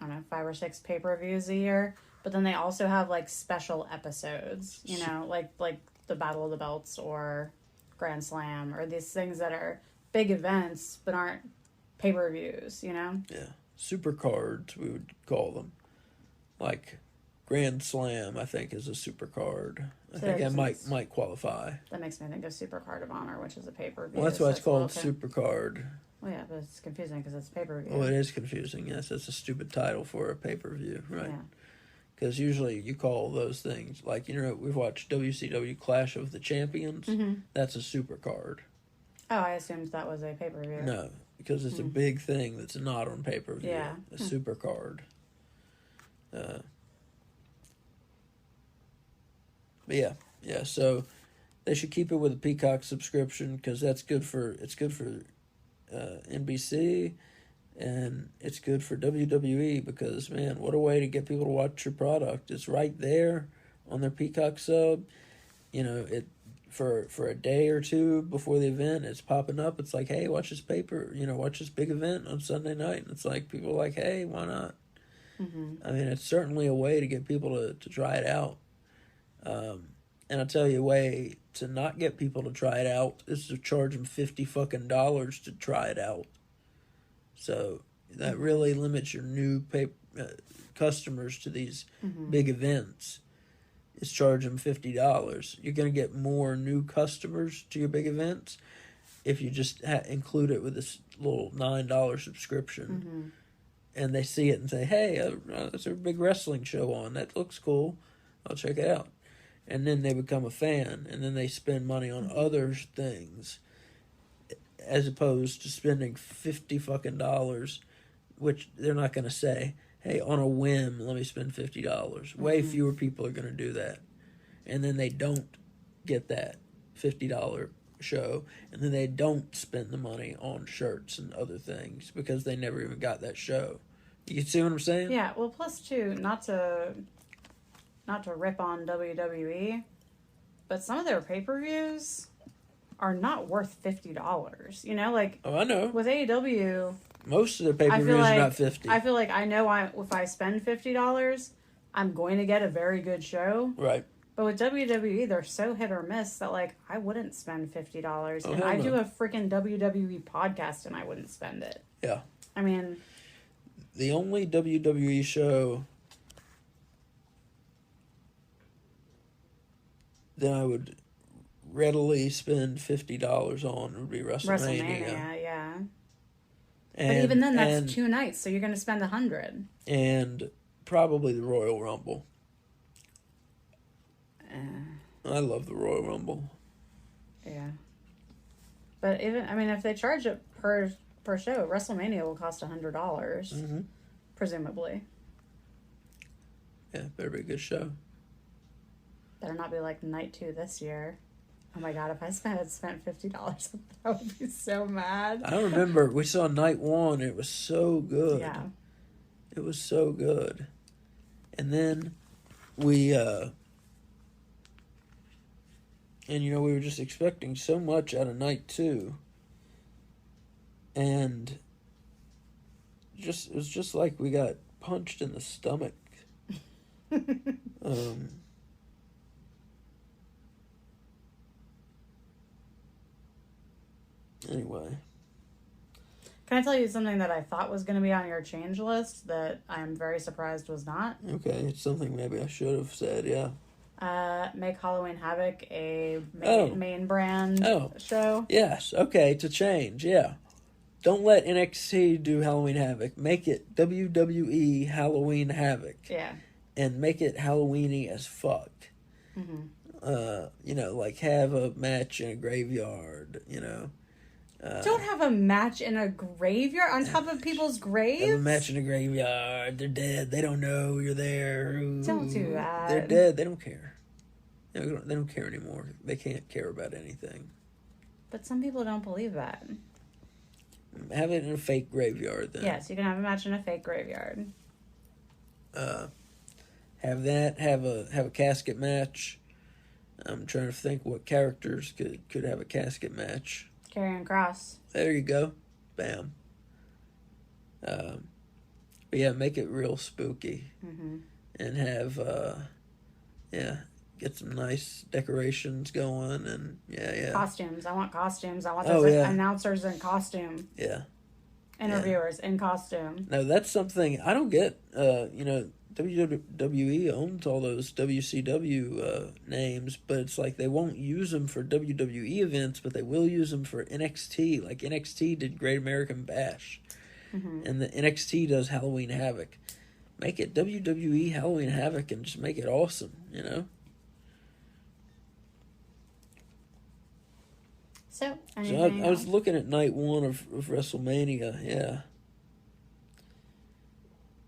I don't know, 5 or 6 pay-per-views a year, but then they also have, like, special episodes, you know, like the Battle of the Belts or Grand Slam, or these things that are big events but aren't pay-per-views, you know? Yeah. Super cards, we would call them. Like Grand Slam, I think, is a super card. I think it might qualify. That makes me think of Super Card of Honor, which is a pay-per-view. Well, that's why it's called Super Card. Well, yeah, but it's confusing because it's pay-per-view. Well, it is confusing, yes. It's a stupid title for a pay-per-view, right? Yeah. Because usually you call those things, like, you know, we've watched WCW Clash of the Champions. Mm-hmm. That's a super card. Oh, I assumed that was a pay-per-view. No, because it's a big thing that's not on pay-per-view. Yeah. A super card. But yeah, so they should keep it with a Peacock subscription because it's good for NBC, and it's good for WWE because, man, what a way to get people to watch your product. It's right there on their Peacock sub. You know, it for a day or two before the event, it's popping up. It's like, hey, watch this watch this big event on Sunday night. And it's like, people are like, hey, why not? Mm-hmm. I mean, it's certainly a way to get people to try it out. And I'll tell you a way to not get people to try it out is to charge them $50 to try it out. So that really limits your new customers to these big events. Is charge them $50. You're going to get more new customers to your big events if you just include it with this little $9 subscription. And they see it and say, hey, there's a big wrestling show on. That looks cool. I'll check it out. And then they become a fan, and then they spend money on other things, as opposed to spending $50, which they're not going to say, hey, on a whim, let me spend $50. Way fewer people are going to do that. And then they don't get that $50 show, and then they don't spend the money on shirts and other things because they never even got that show. You see what I'm saying? Yeah, well, plus, too, not to rip on WWE, but some of their pay-per-views are not worth $50. You know, like, oh, I know. With AEW, most of their pay-per-views are not $50. I feel like I know if I spend $50, I'm going to get a very good show. Right. But with WWE, they're so hit or miss that, like, I wouldn't spend $50. Oh, and I do a freaking WWE podcast, and I wouldn't spend it. Yeah. I mean, the only WWE show that I would readily spend $50 on would be WrestleMania. Yeah. And, but even then, that's 2 nights, so you're going to spend $100. And probably the Royal Rumble. I love the Royal Rumble. Yeah. But if they charge it per show, WrestleMania will cost $100, presumably. Yeah, better be a good show. Better not be like night 2 this year. Oh my god, if I spent $50, I would be so mad. I remember we saw night 1. It was so good. Yeah. It was so good. And then we we were just expecting so much out of night 2. And it was just like we got punched in the stomach. Anyway. Can I tell you something that I thought was going to be on your change list that I'm very surprised was not? Okay, it's something maybe I should have said, yeah. Make Halloween Havoc a main brand show. Yes, okay, to change, yeah. Don't let NXT do Halloween Havoc. Make it WWE Halloween Havoc. Yeah. And make it Halloweeny as fuck. Like have a match in a graveyard, Don't have a match in a graveyard on top of people's graves? Have a match in a graveyard. They're dead. They don't know you're there. Ooh. Don't do that. They're dead. They don't care. They don't care anymore. They can't care about anything. But some people don't believe that. Have it in a fake graveyard, then. Yes, you can have a match in a fake graveyard. Have that. Have a casket match. I'm trying to think what characters could have a casket match. Karrion Kross. There you go. Bam. But yeah, make it real spooky. Mm-hmm. And have, get some nice decorations going. And, yeah. Costumes. I want costumes. I want those announcers in costume. Yeah. Interviewers in costume. No, that's something I don't get. WWE owns all those WCW names, but it's like they won't use them for WWE events, but they will use them for NXT. Like NXT did Great American Bash, and the NXT does Halloween Havoc. Make it WWE Halloween Havoc and just make it awesome, you know? So I was looking at night one of WrestleMania, yeah.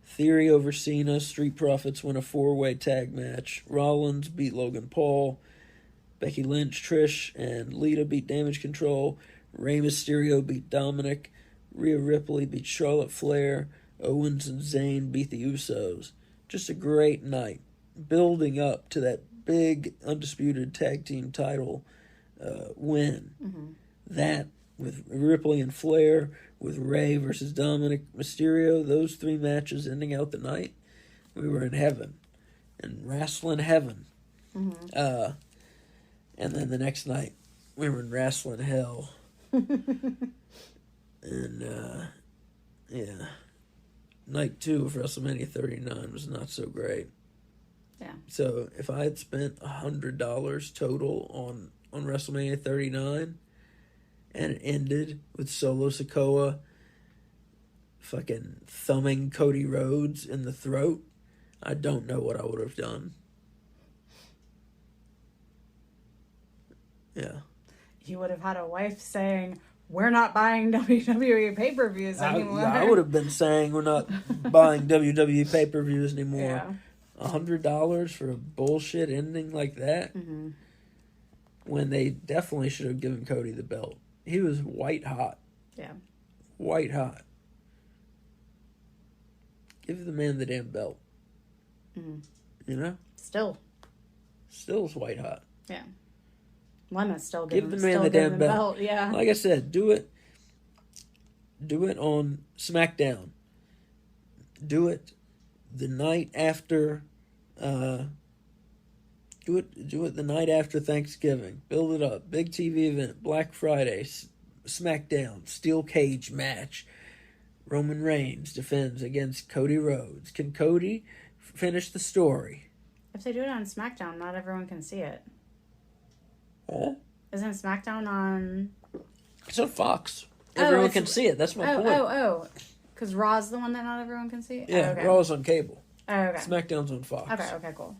Theory over Cena. Street Profits win a 4-way tag match. Rollins beat Logan Paul. Becky Lynch, Trish, and Lita beat Damage Control. Rey Mysterio beat Dominic. Rhea Ripley beat Charlotte Flair. Owens and Zayn beat the Usos. Just a great night. Building up to that big undisputed tag team title win. Mm-hmm. That with Ripley and Flair, with Rey versus Dominic Mysterio, those 3 matches ending out the night, we were in heaven. In wrestling heaven. Mm-hmm. And then the next night, we were in wrestling hell. And, yeah. Night 2 of WrestleMania 39 was not so great. Yeah. So, if I had spent $100 total on WrestleMania 39, and it ended with Solo Sikoa fucking thumbing Cody Rhodes in the throat, I don't know what I would have done. Yeah. You would have had a wife saying, "We're not buying WWE pay-per-views anymore." I would have been saying, "We're not buying WWE pay-per-views anymore." Yeah. $100 for a bullshit ending like that? Mm-hmm. When they definitely should have given Cody the belt. He was white hot. Yeah. White hot. Give the man the damn belt. Mm-hmm. You know? Still is white hot. Yeah. One that's still Give the man the damn belt. Yeah. Like I said, do it on SmackDown. Do it the night after do it the night after Thanksgiving. Build it up. Big TV event. Black Friday. SmackDown. Steel cage match. Roman Reigns defends against Cody Rhodes. Can Cody finish the story? If they do it on SmackDown, not everyone can see it. Huh? Isn't SmackDown on... It's on Fox. Everyone can see it. That's my point. Because Raw's the one that not everyone can see? Yeah, okay. Raw's on cable. Oh, okay. SmackDown's on Fox. Okay, cool.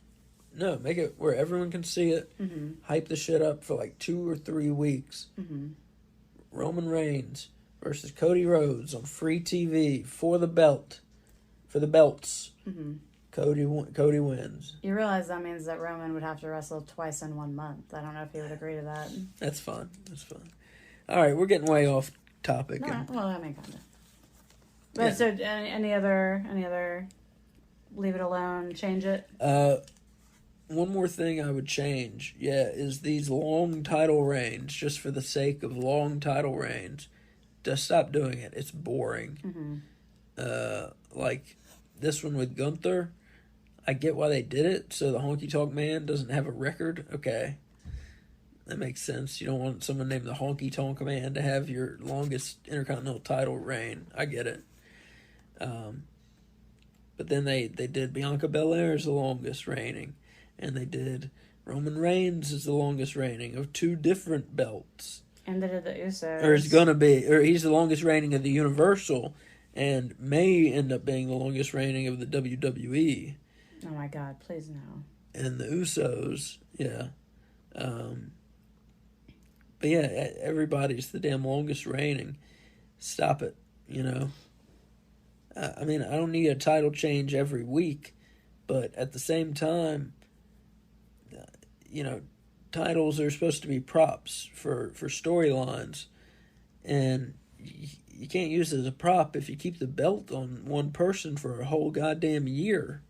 No, make it where everyone can see it. Mm-hmm. Hype the shit up for like 2 or 3 weeks. Mm-hmm. Roman Reigns versus Cody Rhodes on free TV for the belt. For the belts. Mm-hmm. Cody wins. You realize that means that Roman would have to wrestle twice in 1 month. I don't know if he would agree to that. That's fun. All right, we're getting way off topic. No, well, I mean, kind of. But so, any other, leave it alone, change it? One more thing I would change, is these long title reigns, just for the sake of long title reigns. Just stop doing it. It's boring. Mm-hmm. Like this one with Gunther, I get why they did it, so the Honky Tonk Man doesn't have a record. Okay. That makes sense. You don't want someone named the Honky Tonk Man to have your longest Intercontinental title reign. I get it. But then they did Bianca Belair as the longest reigning. And they did Roman Reigns as the longest reigning of 2 different belts. And they did the Usos. Or it's gonna be, or he's the longest reigning of the Universal, and may end up being the longest reigning of the WWE. Oh my God! Please no. And the Usos, yeah. But yeah, everybody's the damn longest reigning. Stop it, you know. I mean, I don't need a title change every week, but at the same time, you know, titles are supposed to be props for storylines, and you can't use it as a prop if you keep the belt on one person for a whole goddamn year.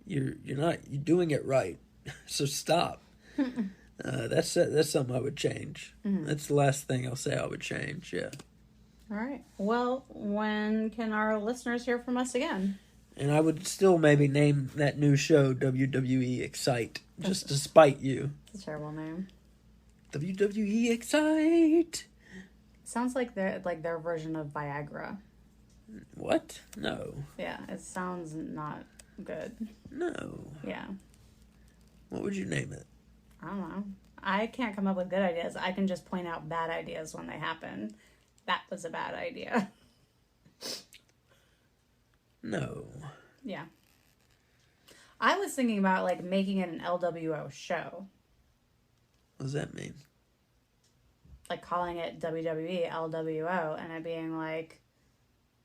You're doing it right, so stop. That's something I would change. That's the last thing I'll say I would change, yeah. All right. Well, when can our listeners hear from us again? And I would still maybe name that new show WWE Excite, just to spite you. It's a terrible name. WWE Excite. Sounds like their version of Viagra. What? No. Yeah, it sounds not good. No. Yeah. What would you name it? I don't know. I can't come up with good ideas. I can just point out bad ideas when they happen. That was a bad idea. No. Yeah. I was thinking about, like, making it an LWO show. What does that mean? Like, calling it WWE LWO and it being, like,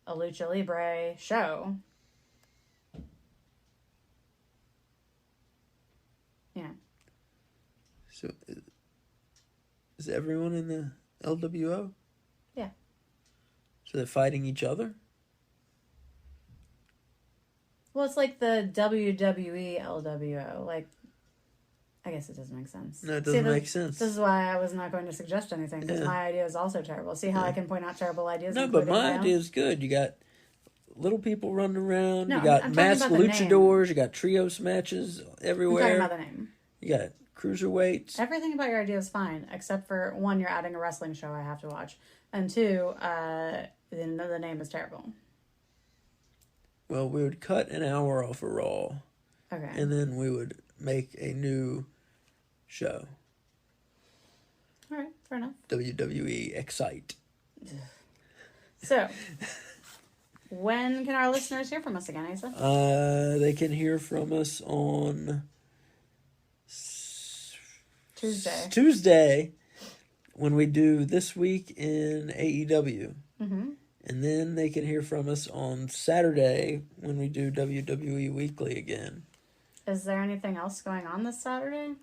a lucha libre show. Yeah. So, is everyone in the LWO? Yeah. So they're fighting each other? Well, it's like the WWE LWO. Like, I guess it doesn't make sense. No, it doesn't make sense. This is why I was not going to suggest anything, because my idea is also terrible. See how I can point out terrible ideas? No, but my idea is good. You got little people running around. No, you got I'm masked talking about the luchadors. You got trios matches everywhere. I'm talking about the name. You got cruiserweights. Everything about your idea is fine, except for, one, you're adding a wrestling show I have to watch. And two, the name is terrible. Well, we would cut an hour off of Raw. Okay. And then we would make a new show. All right, fair enough. WWE Excite. So, when can our listeners hear from us again, Asa? They can hear from us on Tuesday when we do This Week in AEW. Mm-hmm. And then they can hear from us on Saturday when we do WWE Weekly again. Is there anything else going on this Saturday?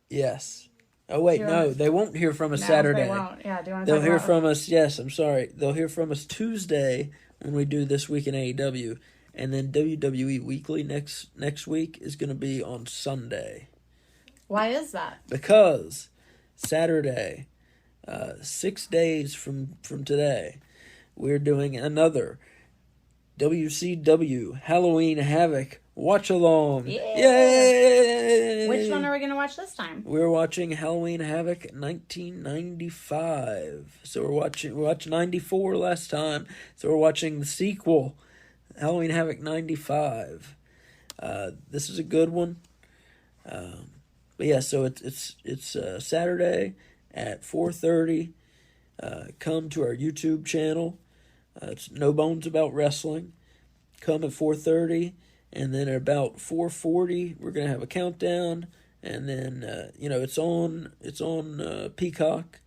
Yes. Oh, wait, no, they won't hear from us Saturday. They won't. Yeah, do you want to They'll hear from us, yes, I'm sorry. They'll hear from us Tuesday when we do This Week in AEW. And then WWE Weekly next week is going to be on Sunday. Why is that? Because Saturday, 6 days from today, we're doing another WCW Halloween Havoc watch-along. Yeah. Yay! Which one are we going to watch this time? We're watching Halloween Havoc 1995. So we watched 94 last time. So we're watching the sequel, Halloween Havoc 95. This is a good one. But yeah, so it's Saturday at 4:30. Come to our YouTube channel. It's No Bones About Wrestling. Come at 4:30, and then at about 4:40, we're gonna have a countdown, and then it's on Peacock.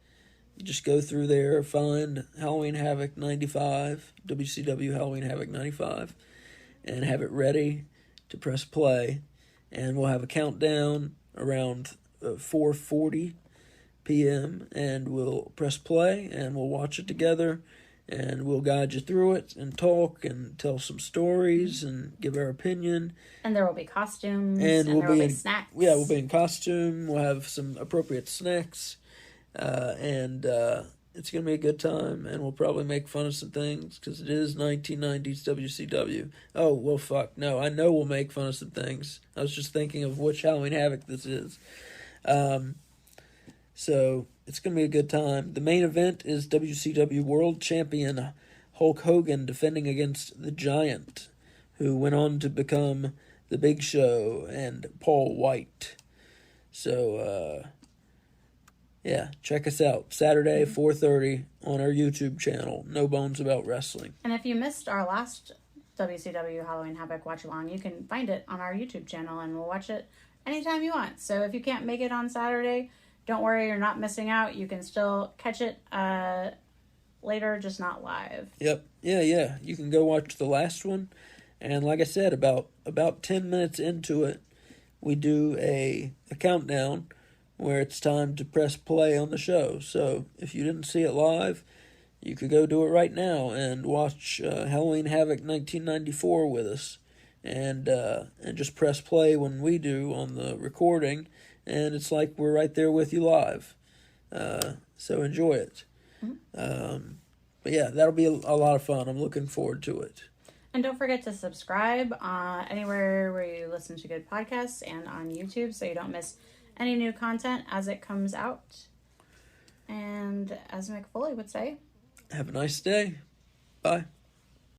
You just go through there, find Halloween Havoc 95, WCW Halloween Havoc 95, and have it ready to press play, and we'll have a countdown around 4:40 p.m. and we'll press play and we'll watch it together. And we'll guide you through it and talk and tell some stories and give our opinion. And there will be costumes and there will be snacks. Yeah, we'll be in costume. We'll have some appropriate snacks. And it's going to be a good time. And we'll probably make fun of some things because it is 1990s WCW. Oh, well, fuck. No, I know we'll make fun of some things. I was just thinking of which Halloween Havoc this is. So it's going to be a good time. The main event is WCW World Champion Hulk Hogan defending against the Giant, who went on to become the Big Show and Paul White. So, yeah, check us out. Saturday, 4:30 on our YouTube channel, No Bones About Wrestling. And if you missed our last WCW Halloween Havoc watch-along, you can find it on our YouTube channel, and we'll watch it anytime you want. So if you can't make it on Saturday, don't worry, you're not missing out. You can still catch it later, just not live. Yep. Yeah. You can go watch the last one. And like I said, about 10 minutes into it, we do a countdown where it's time to press play on the show. So if you didn't see it live, you could go do it right now and watch Halloween Havoc 1994 with us. And just press play when we do on the recording. and it's like we're right there with you live. So enjoy it. But yeah, that'll be a lot of fun. I'm looking forward to it. And don't forget to subscribe anywhere where you listen to good podcasts and on YouTube so you don't miss any new content as it comes out. And as Mick Foley would say, have a nice day. Bye.